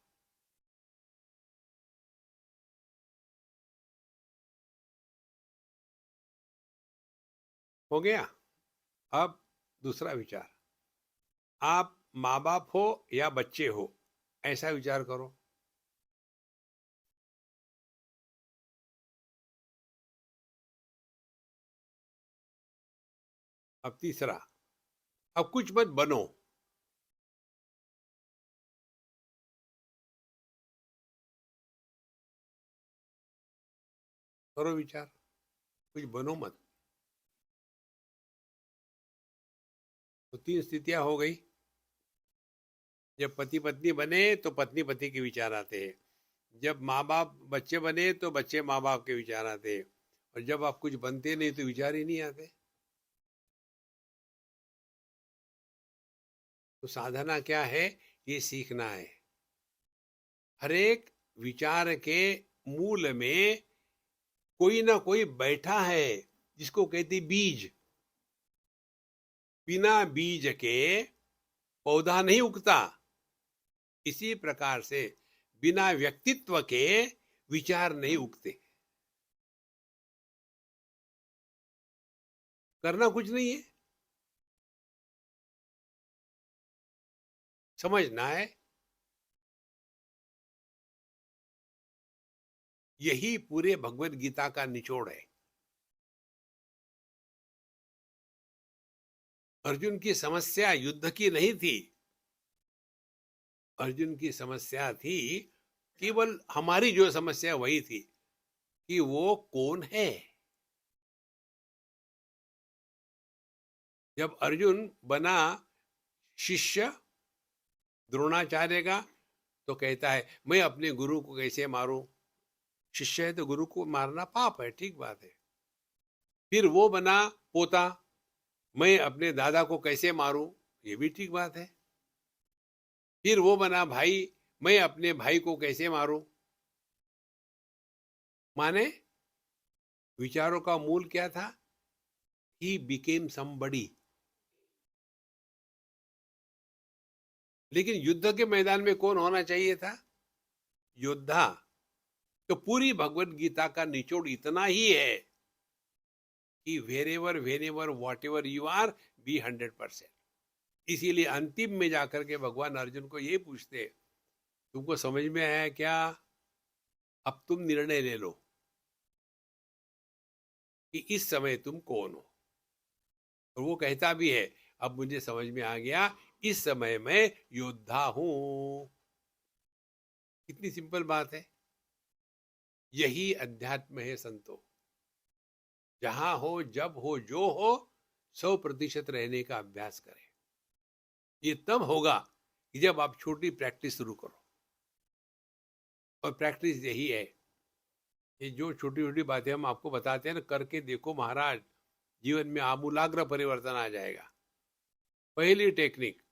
हो गया? अब दूसरा विचार, आप माँ बाप हो या बच्चे हो, ऐसा विचार करो। अब तीसरा, अब कुछ मत बनो, करो विचार, कुछ बनो मत। तो 3 स्थितियां हो गई। जब पति पत्नी बने तो पत्नी पति के विचार आते हैं, जब माँ बाप बच्चे बने तो बच्चे माँ बाप के विचार आते हैं, और जब आप कुछ बनते नहीं तो विचार ही नहीं आते। तो साधना क्या है, ये सीखना है। हर एक विचार के मूल में कोई ना कोई बैठा है, जिसको कहते बीज। बिना बीज के पौधा नहीं उगता। इसी प्रकार से बिना व्यक्तित्व के विचार नहीं उगते। करना कुछ नहीं है, समझना है। यही पूरे भगवत गीता का निचोड़ है। अर्जुन की समस्या युद्ध की नहीं थी। अर्जुन की समस्या थी, केवल हमारी जो समस्या वही थी कि वो कौन है। जब अर्जुन बना शिष्य द्रोणाचार्य का, तो कहता है मैं अपने गुरु को कैसे मारूं। शिष्य है तो गुरु को मारना पाप है, ठीक बात है। फिर वो बना पोता, मैं अपने दादा को कैसे मारूं, ये भी ठीक बात है। फिर वो बना भाई, मैं अपने भाई को कैसे मारूं। माने विचारों का मूल क्या था? He became somebody. लेकिन युद्ध के मैदान में कौन होना चाहिए था? योद्धा। तो पूरी भगवत गीता का निचोड़ इतना ही है कि wherever whatever you are, be 100%। इसीलिए अंतिम में जाकर के भगवान अर्जुन को ये पूछते, तुमको समझ में आया क्या? अब तुम निर्णय ले लो कि इस समय तुम कौन हो। और वो कहता भी है, अब मुझे समझ में आ गया, इस समय मैं योद्धा हूं। कितनी सिंपल बात है। यही अध्यात्म है संतो। जहां हो, जब हो, जो हो, 100% रहने का अभ्यास करें। ये तब होगा कि जब आप छोटी प्रैक्टिस शुरू करो। और प्रैक्टिस यही है, ये जो छोटी छोटी बातें हम आपको बताते हैं ना, करके देखो महाराज, जीवन में आमूलाग्र परिवर्तन आ जाएगा। पहली टेक्निक,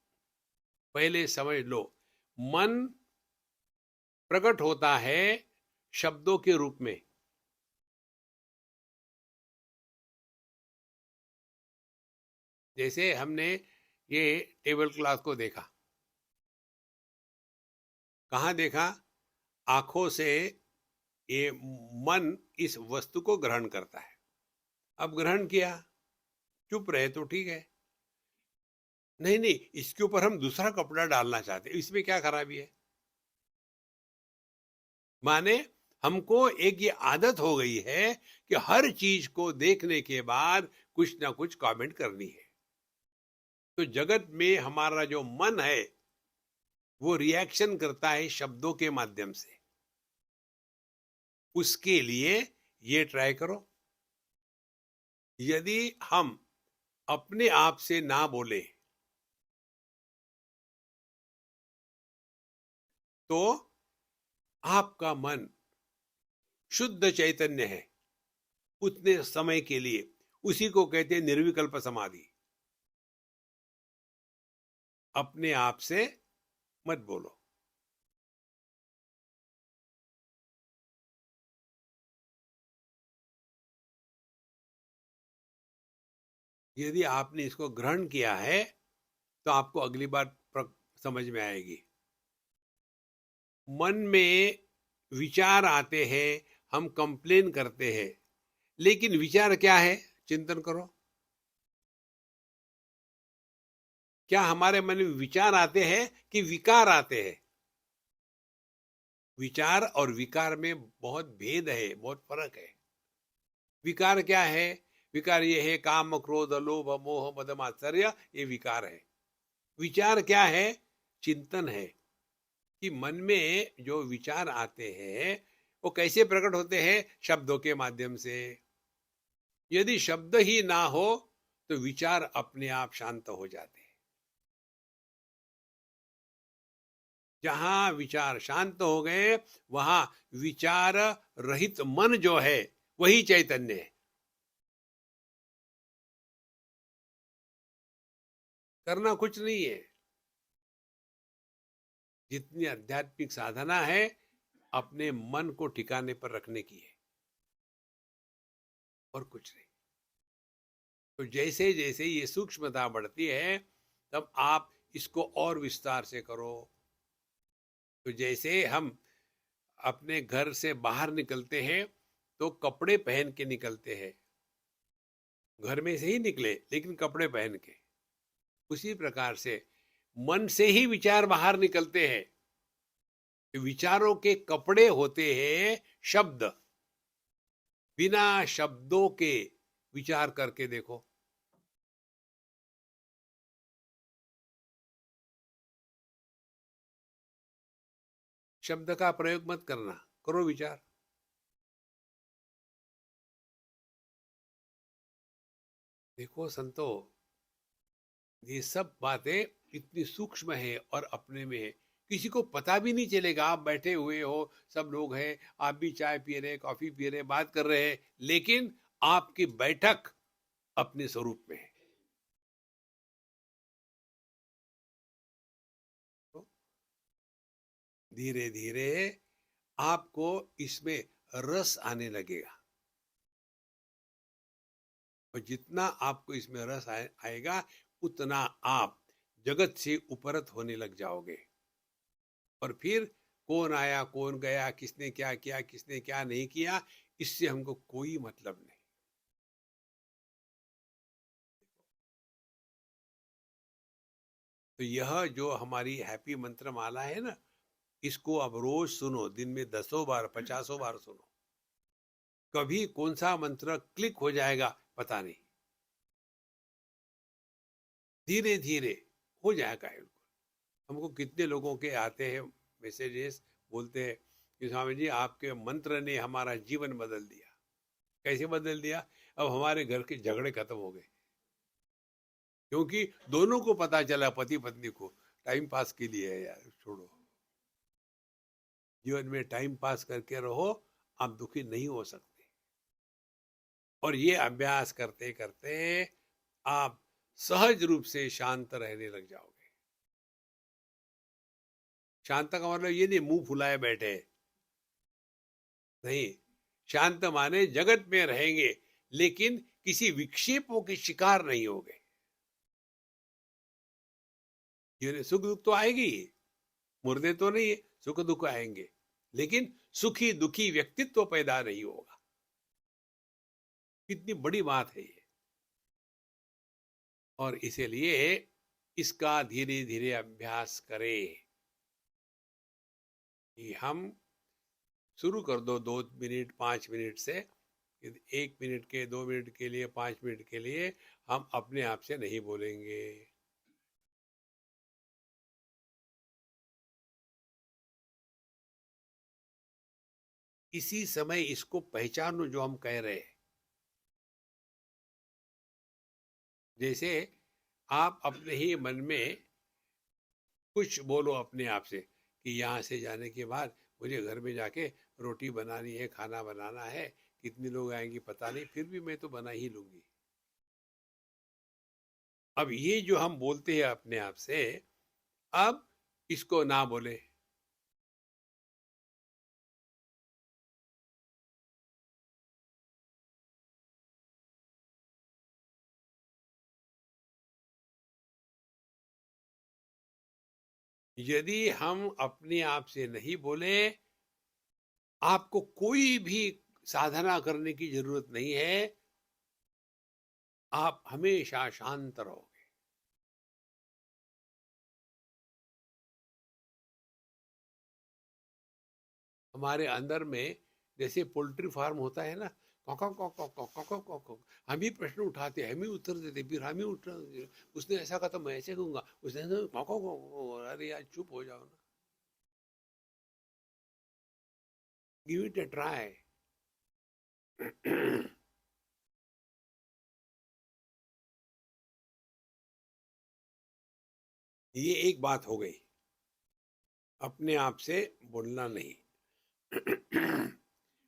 पहले समझ लो, मन प्रकट होता है शब्दों के रूप में। जैसे हमने ये टेबल क्लॉथ को देखा, कहाँ देखा? आंखों से ये मन इस वस्तु को ग्रहण करता है। अब ग्रहण किया, चुप रहे तो ठीक है। नहीं नहीं, इसके ऊपर हम दूसरा कपड़ा डालना चाहते हैं, इसमें क्या खराबी है? माने हमको एक ये आदत हो गई है कि हर चीज को देखने के बाद कुछ ना कुछ कमेंट करनी है। तो जगत में हमारा जो मन है वो रिएक्शन करता है शब्दों के माध्यम से। उसके लिए ये ट्राई करो, यदि हम अपने आप से ना बोले तो आपका मन शुद्ध चैतन्य है उतने समय के लिए। उसी को कहते हैं निर्विकल्प समाधि। अपने आप से मत बोलो। यदि आपने इसको ग्रहण किया है तो आपको अगली बार समझ में आएगी। मन में विचार आते हैं, हम कंप्लेन करते हैं, लेकिन विचार क्या है? चिंतन करो। क्या हमारे मन में विचार आते हैं कि विकार आते हैं? विचार और विकार में बहुत भेद है, बहुत फर्क है। विकार क्या है? विकार ये है काम क्रोध लोभ मोह मद मात्सर्य, ये विकार है। विचार क्या है? चिंतन है कि मन में जो विचार आते हैं वो कैसे प्रकट होते हैं? शब्दों के माध्यम से। यदि शब्द ही ना हो तो विचार अपने आप शांत हो जाते हैं। जहां विचार शांत हो गए वहां विचार रहित मन जो है वही चैतन्य है। करना कुछ नहीं है। जितनी आध्यात्मिक साधना है अपने मन को ठिकाने पर रखने की है, और कुछ नहीं। तो जैसे जैसे ये सूक्ष्मता बढ़ती है तब आप इसको और विस्तार से करो। तो जैसे हम अपने घर से बाहर निकलते हैं तो कपड़े पहन के निकलते हैं, घर में से ही निकले लेकिन कपड़े पहन के, उसी प्रकार से मन से ही विचार बाहर निकलते हैं। विचारों के कपड़े होते हैं शब्द। बिना शब्दों के विचार करके देखो। शब्द का प्रयोग मत करना, करो विचार। देखो संतो, ये सब बातें इतनी सूक्ष्म है और अपने में है, किसी को पता भी नहीं चलेगा। आप बैठे हुए हो, सब लोग हैं, आप भी चाय पी रहे, कॉफी पी रहे, बात कर रहे हैं, लेकिन आपकी बैठक अपने स्वरूप में है। तो धीरे धीरे आपको इसमें रस आने लगेगा, और जितना आपको इसमें रस आएगा उतना आप जगत से उपरत होने लग जाओगे। और फिर कौन आया कौन गया, किसने क्या किया किसने क्या नहीं किया, इससे हमको कोई मतलब नहीं। तो यह जो हमारी हैप्पी मंत्र माला है ना, इसको अब रोज सुनो, दिन में 10 बार 50 बार सुनो। कभी कौन सा मंत्र क्लिक हो जाएगा पता नहीं, धीरे धीरे हो जाएगा। हमको कितने लोगों के आते हैं मैसेजेस, बोलते हैं कि स्वामी जी आपके मंत्र ने हमारा जीवन बदल दिया। कैसे बदल दिया? अब हमारे घर के झगड़े खत्म हो गए, क्योंकि दोनों को पता चला, पति पत्नी को, टाइम पास के लिए है यार, छोड़ो। जीवन में टाइम पास करके रहो, आप दुखी नहीं हो सकते। और ये अभ्यास करते करते आप सहज रूप से शांत रहने लग जाओगे। शांत का मतलब ये नहीं मुंह फुलाए बैठे, नहीं। शांत माने जगत में रहेंगे लेकिन किसी विक्षेपों के शिकार नहीं होंगे। ये सुख दुख तो आएगी ही, मुर्दे तो नहीं है, सुख दुख आएंगे, लेकिन सुखी दुखी व्यक्तित्व पैदा नहीं होगा। कितनी बड़ी बात है ये। और इसीलिए इसका धीरे धीरे अभ्यास करें। कि हम शुरू कर दो 2 मिनट 5 मिनट से, 1 मिनट के 2 मिनट के लिए 5 मिनट के लिए हम अपने आप से नहीं बोलेंगे। इसी समय इसको पहचानो जो हम कह रहे हैं। जैसे आप अपने ही मन में कुछ बोलो अपने आप से कि यहाँ से जाने के बाद मुझे घर में जाके रोटी बनानी है, खाना बनाना है, कितने लोग आएंगे पता नहीं, फिर भी मैं तो बना ही लूंगी। अब ये जो हम बोलते हैं अपने आप से, अब इसको ना बोले। यदि हम अपने आप से नहीं बोले, आपको कोई भी साधना करने की जरूरत नहीं है, आप हमेशा शांत रहोगे। हमारे अंदर में जैसे पोल्ट्री फार्म होता है ना, cock cock cock cock cock cock cock, हम ही प्रश्न उठाते हैं, हम ही उत्तर देते, फिर हम ही उत्तर, उसने ऐसा कहा तो मैं ऐसे कहूंगा, उसने कॉक कॉक कॉक, अरे यार चुप हो जाओ ना, गिव इट ए ट्राई। ये एक बात हो गई, अपने आप से बोलना नहीं।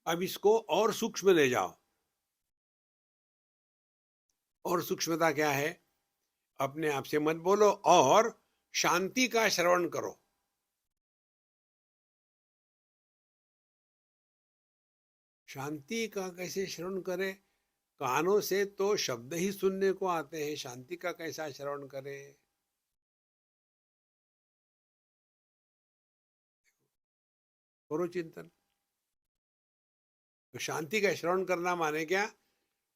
अब इसको और सूक्ष्म ले जाओ। और सूक्ष्मता क्या है? अपने आप से मत बोलो और शांति का श्रवण करो। शांति का कैसे श्रवण करें? कानों से तो शब्द ही सुनने को आते हैं, शांति का कैसा श्रवण करें? करो चिंतन। तो शांति का श्रवण करना माने क्या?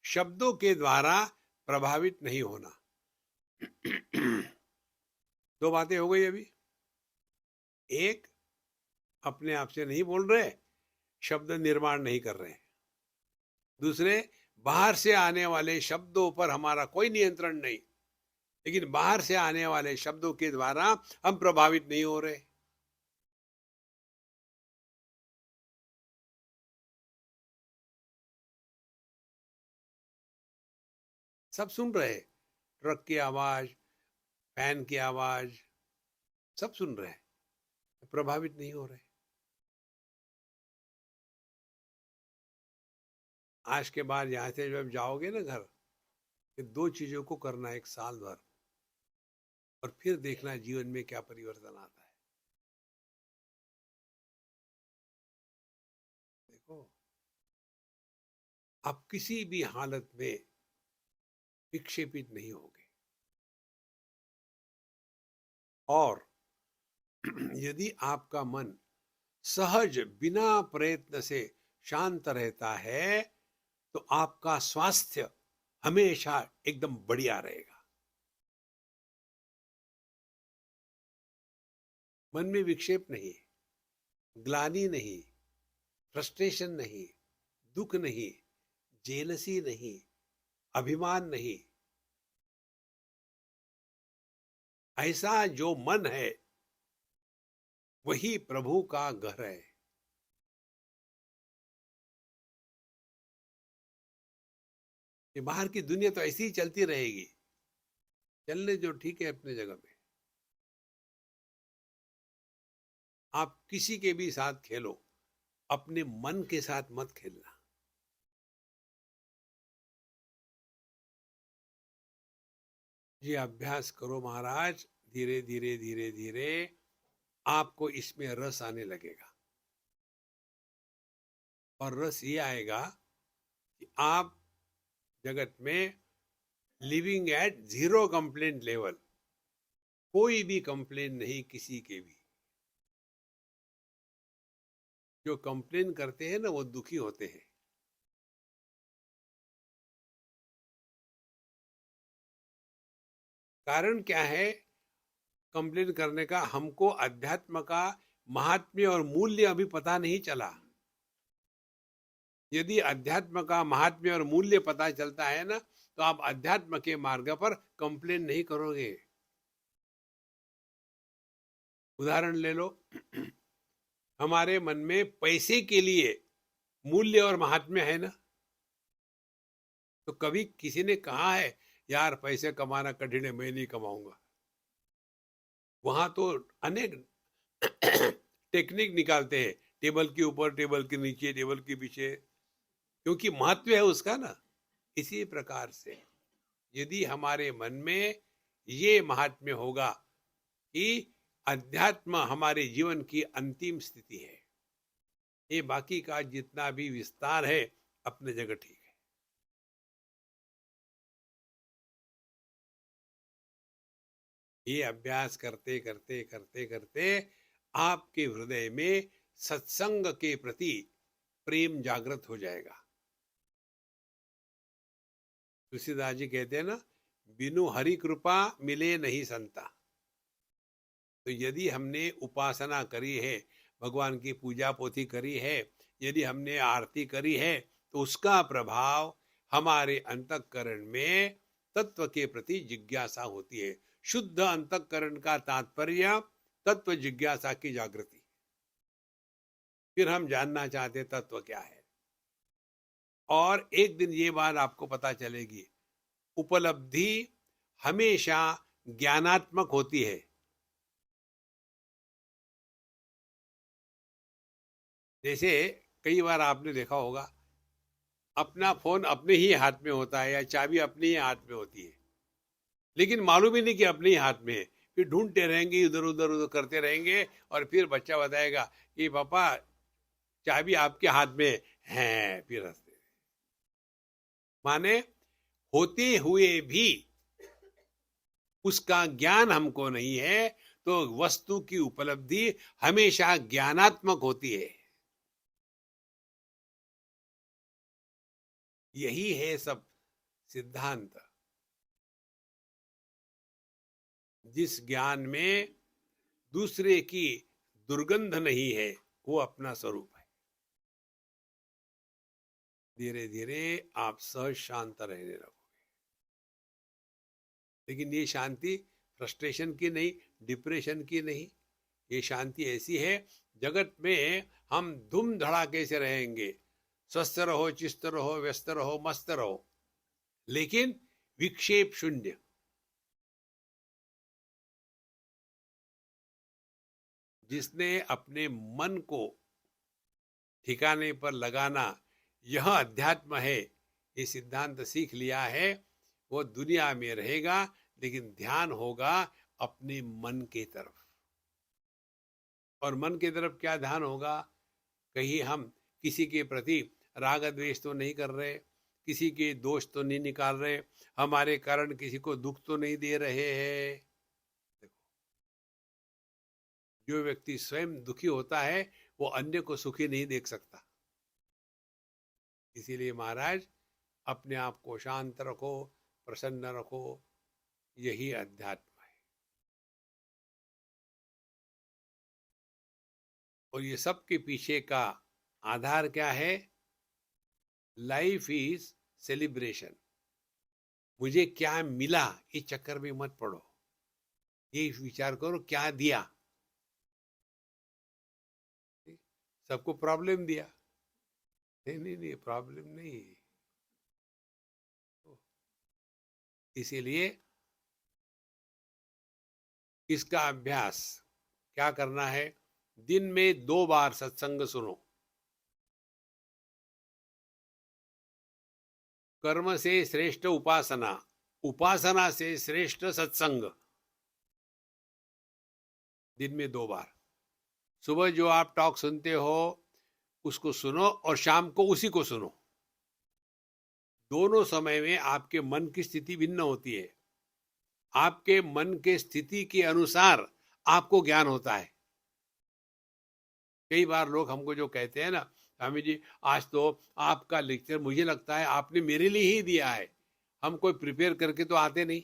शब्दों के द्वारा प्रभावित नहीं होना। दो बातें हो गई अभी। एक, अपने आप से नहीं बोल रहे, शब्द निर्माण नहीं कर रहे। दूसरे, बाहर से आने वाले शब्दों पर हमारा कोई नियंत्रण नहीं, लेकिन बाहर से आने वाले शब्दों के द्वारा हम प्रभावित नहीं हो रहे। सब सुन रहे, ट्रक की आवाज, फैन की आवाज, सब सुन रहे, प्रभावित नहीं हो रहे। आज के बाद यहां से जब जाओगे ना घर, कि दो चीजों को करना एक साल भर, और फिर देखना जीवन में क्या परिवर्तन आता है। देखो, आप किसी भी हालत में विक्षेपित नहीं होगे, और यदि आपका मन सहज बिना प्रयत्न से शांत रहता है, तो आपका स्वास्थ्य हमेशा एकदम बढ़िया रहेगा। मन में विक्षेप नहीं, ग्लानि नहीं, फ्रस्ट्रेशन नहीं, दुख नहीं, जेलसी नहीं, अभिमान नहीं। ऐसा जो मन है वही प्रभु का घर है। ये बाहर की दुनिया तो ऐसी ही चलती रहेगी, चलने जो ठीक है अपने जगह पे। आप किसी के भी साथ खेलो, अपने मन के साथ मत खेलना। ये अभ्यास करो महाराज, धीरे धीरे धीरे धीरे आपको इसमें रस आने लगेगा। और रस ये आएगा कि आप जगत में living at zero complaint level, कोई भी कंप्लेन नहीं किसी के भी। जो कंप्लेन करते हैं ना, वो दुखी होते हैं। कारण क्या है कंप्लेन करने का? हमको अध्यात्म का महात्म्य और मूल्य अभी पता नहीं चला। यदि अध्यात्म का महात्म्य और मूल्य पता चलता है ना, तो आप अध्यात्म के मार्ग पर कंप्लेन नहीं करोगे। उदाहरण ले लो, हमारे मन में पैसे के लिए मूल्य और महात्म्य है ना, तो कभी किसी ने कहा है यार पैसे कमाना कठिन है, मैं नहीं कमाऊंगा? वहां तो अनेक टेक्निक निकालते हैं, टेबल के ऊपर, टेबल के नीचे, टेबल के पीछे, क्योंकि महत्व है उसका ना। इसी प्रकार से यदि हमारे मन में ये महात्म्य होगा कि अध्यात्म हमारे जीवन की अंतिम स्थिति है, ये बाकी का जितना भी विस्तार है अपने जगह ठीक है। ये अभ्यास करते करते करते करते आपके हृदय में सत्संग के प्रति प्रेम जागृत हो जाएगा। तुलसीदास जी कहते हैं ना, बिनु हरि कृपा मिले नहीं संता। तो यदि हमने उपासना करी है, भगवान की पूजा पोथी करी है, यदि हमने आरती करी है, तो उसका प्रभाव हमारे अंतःकरण में तत्व के प्रति जिज्ञासा होती है। शुद्ध अंतःकरण का तात्पर्य तत्व जिज्ञासा की जागृति। फिर हम जानना चाहते तत्व क्या है, और एक दिन ये बात आपको पता चलेगी, उपलब्धि हमेशा ज्ञानात्मक होती है। जैसे कई बार आपने देखा होगा, अपना फोन अपने ही हाथ में होता है या चाबी अपने ही हाथ में होती है, लेकिन मालूम ही नहीं कि अपने ही हाथ में है। फिर ढूंढते रहेंगे, इधर उधर उधर करते रहेंगे, और फिर बच्चा बताएगा कि पापा चाबी आपके हाथ में है। फिर हंसते, माने होते हुए भी उसका ज्ञान हमको नहीं है। तो वस्तु की उपलब्धि हमेशा ज्ञानात्मक होती है। यही है सब सिद्धांत। जिस ज्ञान में दूसरे की दुर्गंध नहीं है वो अपना स्वरूप है। धीरे धीरे आप सहज शांत रहने लगोगे। लेकिन ये शांति फ्रस्ट्रेशन की नहीं, डिप्रेशन की नहीं। ये शांति ऐसी है, जगत में हम धूम धड़ाके से रहेंगे, स्वस्थ रहो, चिस्त रहो, व्यस्त रहो, मस्त रहो, लेकिन विक्षेप शून्य। जिसने अपने मन को ठिकाने पर लगाना यह अध्यात्म है, ये सिद्धांत सीख लिया है, वो दुनिया में रहेगा लेकिन ध्यान होगा अपने मन के तरफ। और मन के तरफ क्या ध्यान होगा? कहीं हम किसी के प्रति राग द्वेष तो नहीं कर रहे, किसी के दोष तो नहीं निकाल रहे, हमारे कारण किसी को दुख तो नहीं दे रहे हैं। देखो, जो व्यक्ति स्वयं दुखी होता है वो अन्य को सुखी नहीं देख सकता। इसीलिए महाराज, अपने आप को शांत रखो, प्रसन्न रखो, यही अध्यात्म है। और ये सब के पीछे का आधार क्या है? Life is celebration. मुझे क्या मिला, इस चक्कर में मत पड़ो, ये विचार करो क्या दिया। सबको प्रॉब्लम दिया, नहीं नहीं नहीं, प्रॉब्लम नहीं। इसीलिए इसका अभ्यास क्या करना है? दिन में 2 बार सत्संग सुनो। कर्म से श्रेष्ठ उपासना, उपासना से श्रेष्ठ सत्संग। दिन में 2 बार। सुबह जो आप टॉक सुनते हो उसको सुनो और शाम को उसी को सुनो। दोनों समय में आपके मन की स्थिति भिन्न होती है। आपके मन के स्थिति के अनुसार आपको ज्ञान होता है। कई बार लोग हमको जो कहते हैं ना, स्वामी जी आज तो आपका लेक्चर मुझे लगता है आपने मेरे लिए ही दिया है, हम कोई प्रिपेयर करके तो आते नहीं।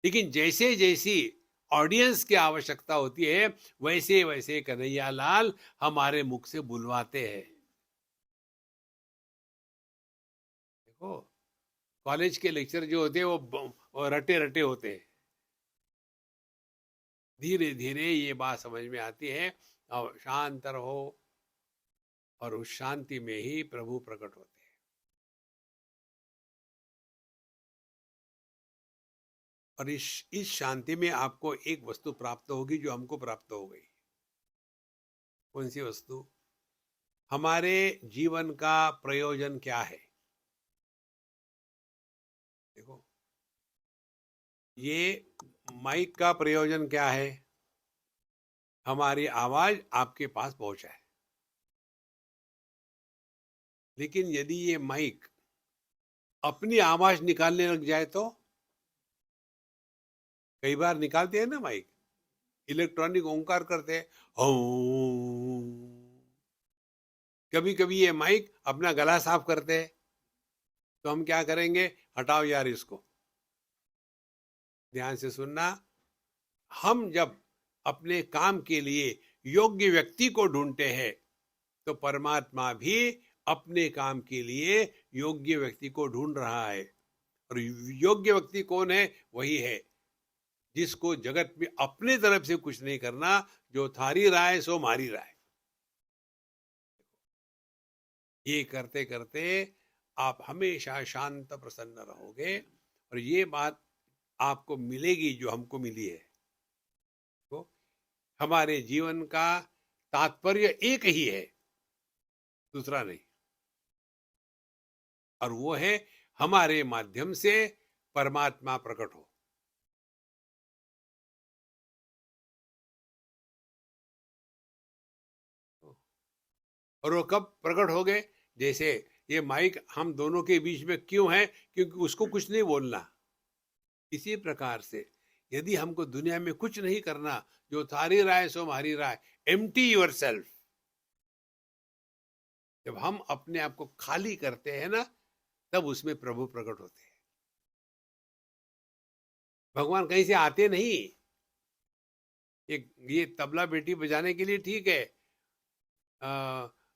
लेकिन जैसे जैसी ऑडियंस की आवश्यकता होती है वैसे वैसे कन्हैया लाल हमारे मुख से बुलवाते हैं। देखो, कॉलेज के लेक्चर जो होते हैं वो रटे रटे होते हैं। धीरे धीरे ये बात समझ में आती है, और शांत रहो, और उस शांति में ही प्रभु प्रकट होते हैं। और इस शांति में आपको एक वस्तु प्राप्त होगी जो हमको प्राप्त हो गई। कौन सी वस्तु? हमारे जीवन का प्रयोजन क्या है? देखो, ये माइक का प्रयोजन क्या है? हमारी आवाज आपके पास पहुंचाए। लेकिन यदि ये माइक अपनी आवाज निकालने लग जाए तो? कई बार निकालते हैं ना माइक, इलेक्ट्रॉनिक ओंकार करते हैं, कभी कभी ये माइक अपना गला साफ करते हैं, तो हम क्या करेंगे? हटाओ यार इसको। ध्यान से सुनना, हम जब अपने काम के लिए योग्य व्यक्ति को ढूंढते हैं तो परमात्मा भी अपने काम के लिए योग्य व्यक्ति को ढूंढ रहा है। और योग्य व्यक्ति कौन है? वही है जिसको जगत में अपने तरफ से कुछ नहीं करना, जो थारी राय सो मारी राय। ये करते करते आप हमेशा शांत प्रसन्न रहोगे, और ये बात आपको मिलेगी जो हमको मिली है। तो हमारे जीवन का तात्पर्य एक ही है, दूसरा नहीं, और वो है हमारे माध्यम से परमात्मा प्रकट हो। और वो कब प्रकट हो गए? जैसे ये माइक हम दोनों के बीच में क्यों है? क्योंकि उसको कुछ नहीं बोलना। इसी प्रकार से यदि हमको दुनिया में कुछ नहीं करना, जो थारी राय सो हमारी राय, एम्प्टी योरसेल्फ। जब हम अपने आप को खाली करते हैं ना, तब उसमें प्रभु प्रकट होते हैं। भगवान कहीं से आते नहीं। ये तबला बेटी बजाने के लिए ठीक है।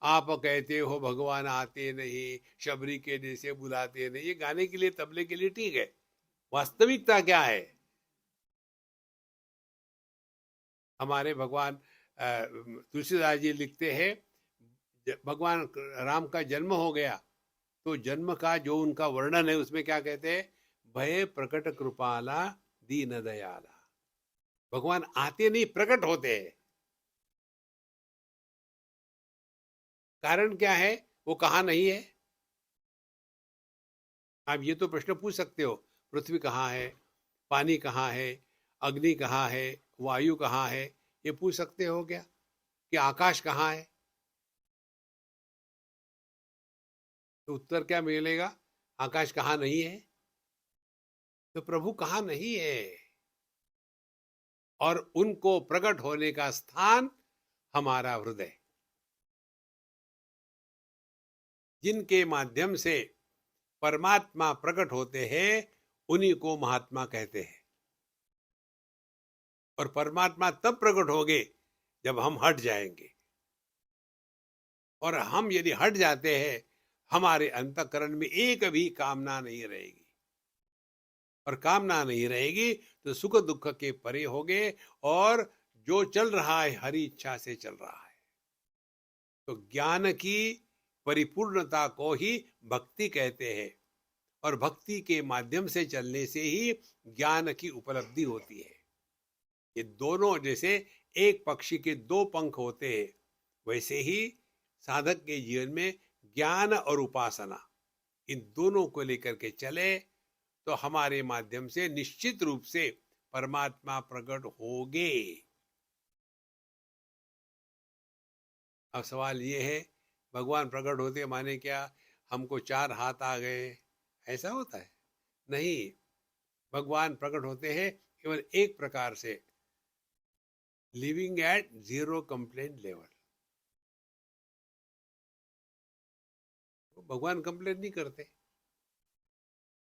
आप कहते हो भगवान आते नहीं, शबरी के जैसे बुलाते नहीं, ये गाने के लिए, तबले के लिए ठीक है। वास्तविकता क्या है? हमारे भगवान तुलसीदास जी लिखते हैं, भगवान राम का जन्म हो गया तो जन्म का जो उनका वर्णन है उसमें क्या कहते हैं? भय प्रकट कृपाला दीन दयाला। भगवान आते नहीं, प्रकट होते हैं। कारण क्या है? वो कहाँ नहीं है? आप ये तो प्रश्न पूछ सकते हो, पृथ्वी कहाँ है, पानी कहाँ है, अग्नि कहाँ है, वायु कहाँ है, ये पूछ सकते हो क्या? कि आकाश कहाँ है? तो उत्तर क्या मिलेगा? आकाश कहाँ नहीं है। तो प्रभु कहाँ नहीं है, और उनको प्रकट होने का स्थान हमारा हृदय। जिनके माध्यम से परमात्मा प्रकट होते हैं उन्हीं को महात्मा कहते हैं। और परमात्मा तब प्रकट होंगे जब हम हट जाएंगे। और हम यदि हट जाते हैं, हमारे अंतःकरण में एक भी कामना नहीं रहेगी। और कामना नहीं रहेगी तो सुख दुख के परे होगे, और जो चल रहा है हरि इच्छा से चल रहा है। तो ज्ञान की परिपूर्णता को ही भक्ति कहते हैं, और भक्ति के माध्यम से चलने से ही ज्ञान की उपलब्धि होती है। ये दोनों, जैसे एक पक्षी के दो पंख होते हैं, वैसे ही साधक के जीवन में ज्ञान और उपासना, इन दोनों को लेकर के चले तो हमारे माध्यम से निश्चित रूप से परमात्मा प्रकट होंगे। अब सवाल ये है, भगवान प्रकट होते माने क्या हमको चार हाथ आ गए, ऐसा होता है? नहीं। भगवान प्रकट होते हैं केवल एक प्रकार से, living at zero complaint level. भगवान कंप्लेंट नहीं करते।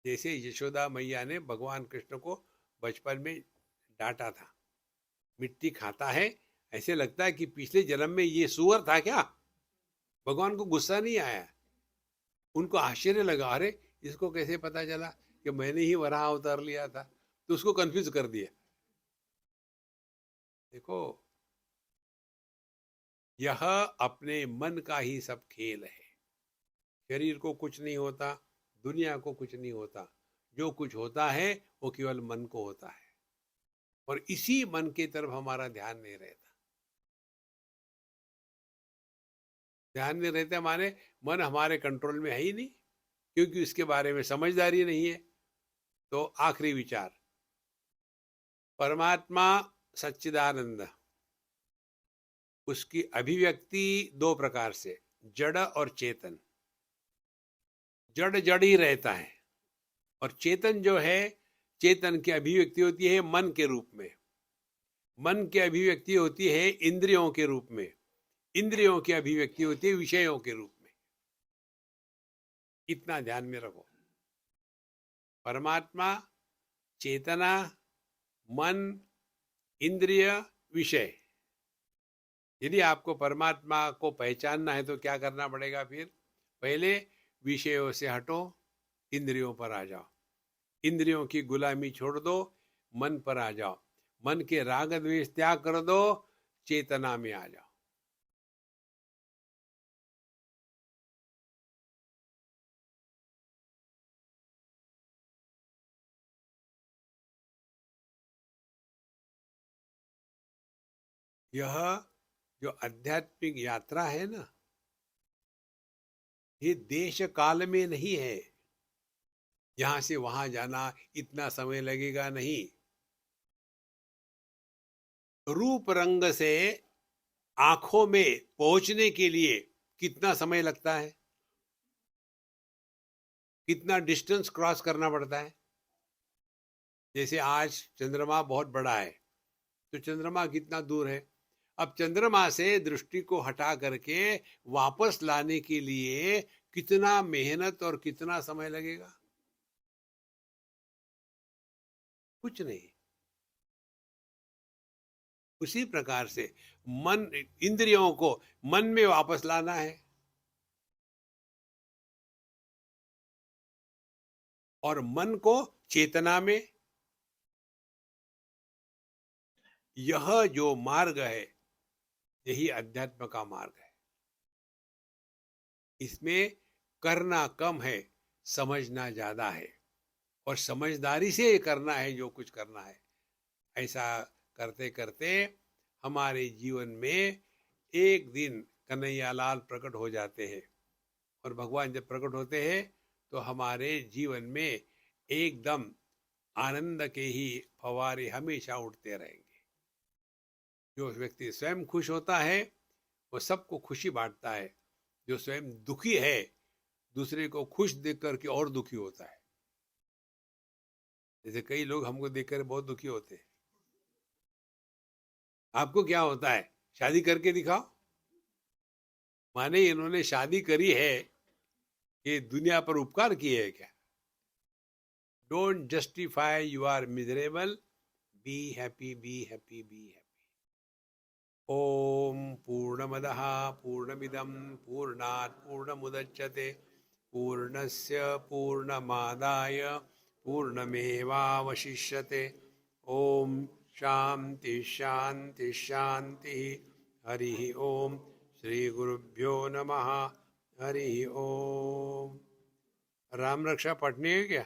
जैसे यशोदा मैया ने भगवान कृष्ण को बचपन में डांटा था, मिट्टी खाता है, ऐसे लगता है कि पिछले जन्म में ये सुअर था क्या। भगवान को गुस्सा नहीं आया, उनको आश्चर्य लगा, अरे इसको कैसे पता चला कि मैंने ही वराह अवतार लिया था। तो उसको कंफ्यूज कर दिया। देखो, यह अपने मन का ही सब खेल है। शरीर को कुछ नहीं होता, दुनिया को कुछ नहीं होता, जो कुछ होता है वो केवल मन को होता है। और इसी मन की तरफ हमारा ध्यान नहीं रहता। ध्यान नहीं रहता माने मन हमारे कंट्रोल में है ही नहीं, क्योंकि उसके बारे में समझदारी नहीं है। तो आखिरी विचार, परमात्मा सच्चिदानंद, उसकी अभिव्यक्ति दो प्रकार से, जड़ और चेतन। जड़ जड़ ही रहता है, और चेतन जो है, चेतन की अभिव्यक्ति होती है मन के रूप में, मन की अभिव्यक्ति होती है इंद्रियों के रूप में, इंद्रियों की अभिव्यक्ति होती है विषयों के रूप में। इतना ध्यान में रखो। परमात्मा, चेतना, मन, इंद्रिय, विषय। यदि आपको परमात्मा को पहचानना है तो क्या करना पड़ेगा? फिर पहले विषयों से हटो, इंद्रियों पर आ जाओ। इंद्रियों की गुलामी छोड़ दो, मन पर आ जाओ। मन के राग द्वेष त्याग कर दो, चेतना में आ जाओ। यह जो आध्यात्मिक यात्रा है ना, ये देश काल में नहीं है। यहां से वहां जाना इतना समय लगेगा नहीं। रूप रंग से आंखों में पहुंचने के लिए कितना समय लगता है, कितना डिस्टेंस क्रॉस करना पड़ता है। जैसे आज चंद्रमा बहुत बड़ा है, तो चंद्रमा कितना दूर है? अब चंद्रमा से दृष्टि को हटा करके वापस लाने के लिए कितना मेहनत और कितना समय लगेगा? कुछ नहीं। उसी प्रकार से मन, इंद्रियों को मन में वापस लाना है, और मन को चेतना में। यह जो मार्ग है, यही अध्यात्म का मार्ग है। इसमें करना कम है, समझना ज्यादा है, और समझदारी से करना है जो कुछ करना है। ऐसा करते करते हमारे जीवन में एक दिन कन्हैयालाल प्रकट हो जाते हैं, और भगवान जब प्रकट होते हैं तो हमारे जीवन में एकदम आनंद के ही फवारे हमेशा उठते रहेंगे। जो व्यक्ति स्वयं खुश होता है वो सबको खुशी बांटता है। जो स्वयं दुखी है दूसरे को खुश देख करके और दुखी होता है। जैसे कई लोग हमको देखकर बहुत दुखी होते हैं। आपको क्या होता है? शादी करके दिखाओ। माने इन्होंने शादी करी है, ये दुनिया पर उपकार किए है क्या? Don't justify you are miserable, be happy, be happy, be happy. ओम पूर्णमदः पूर्णमिदं पूर्णात् पूर्णमुदच्यते पूर्णस्य पूर्णमादाय पूर्णमेवावशिष्यते। ओम शांति शांति शांति। हरि ओम। श्री गुरुभ्यो नमः। हरि ओम। राम रक्षा पढ़नी है क्या?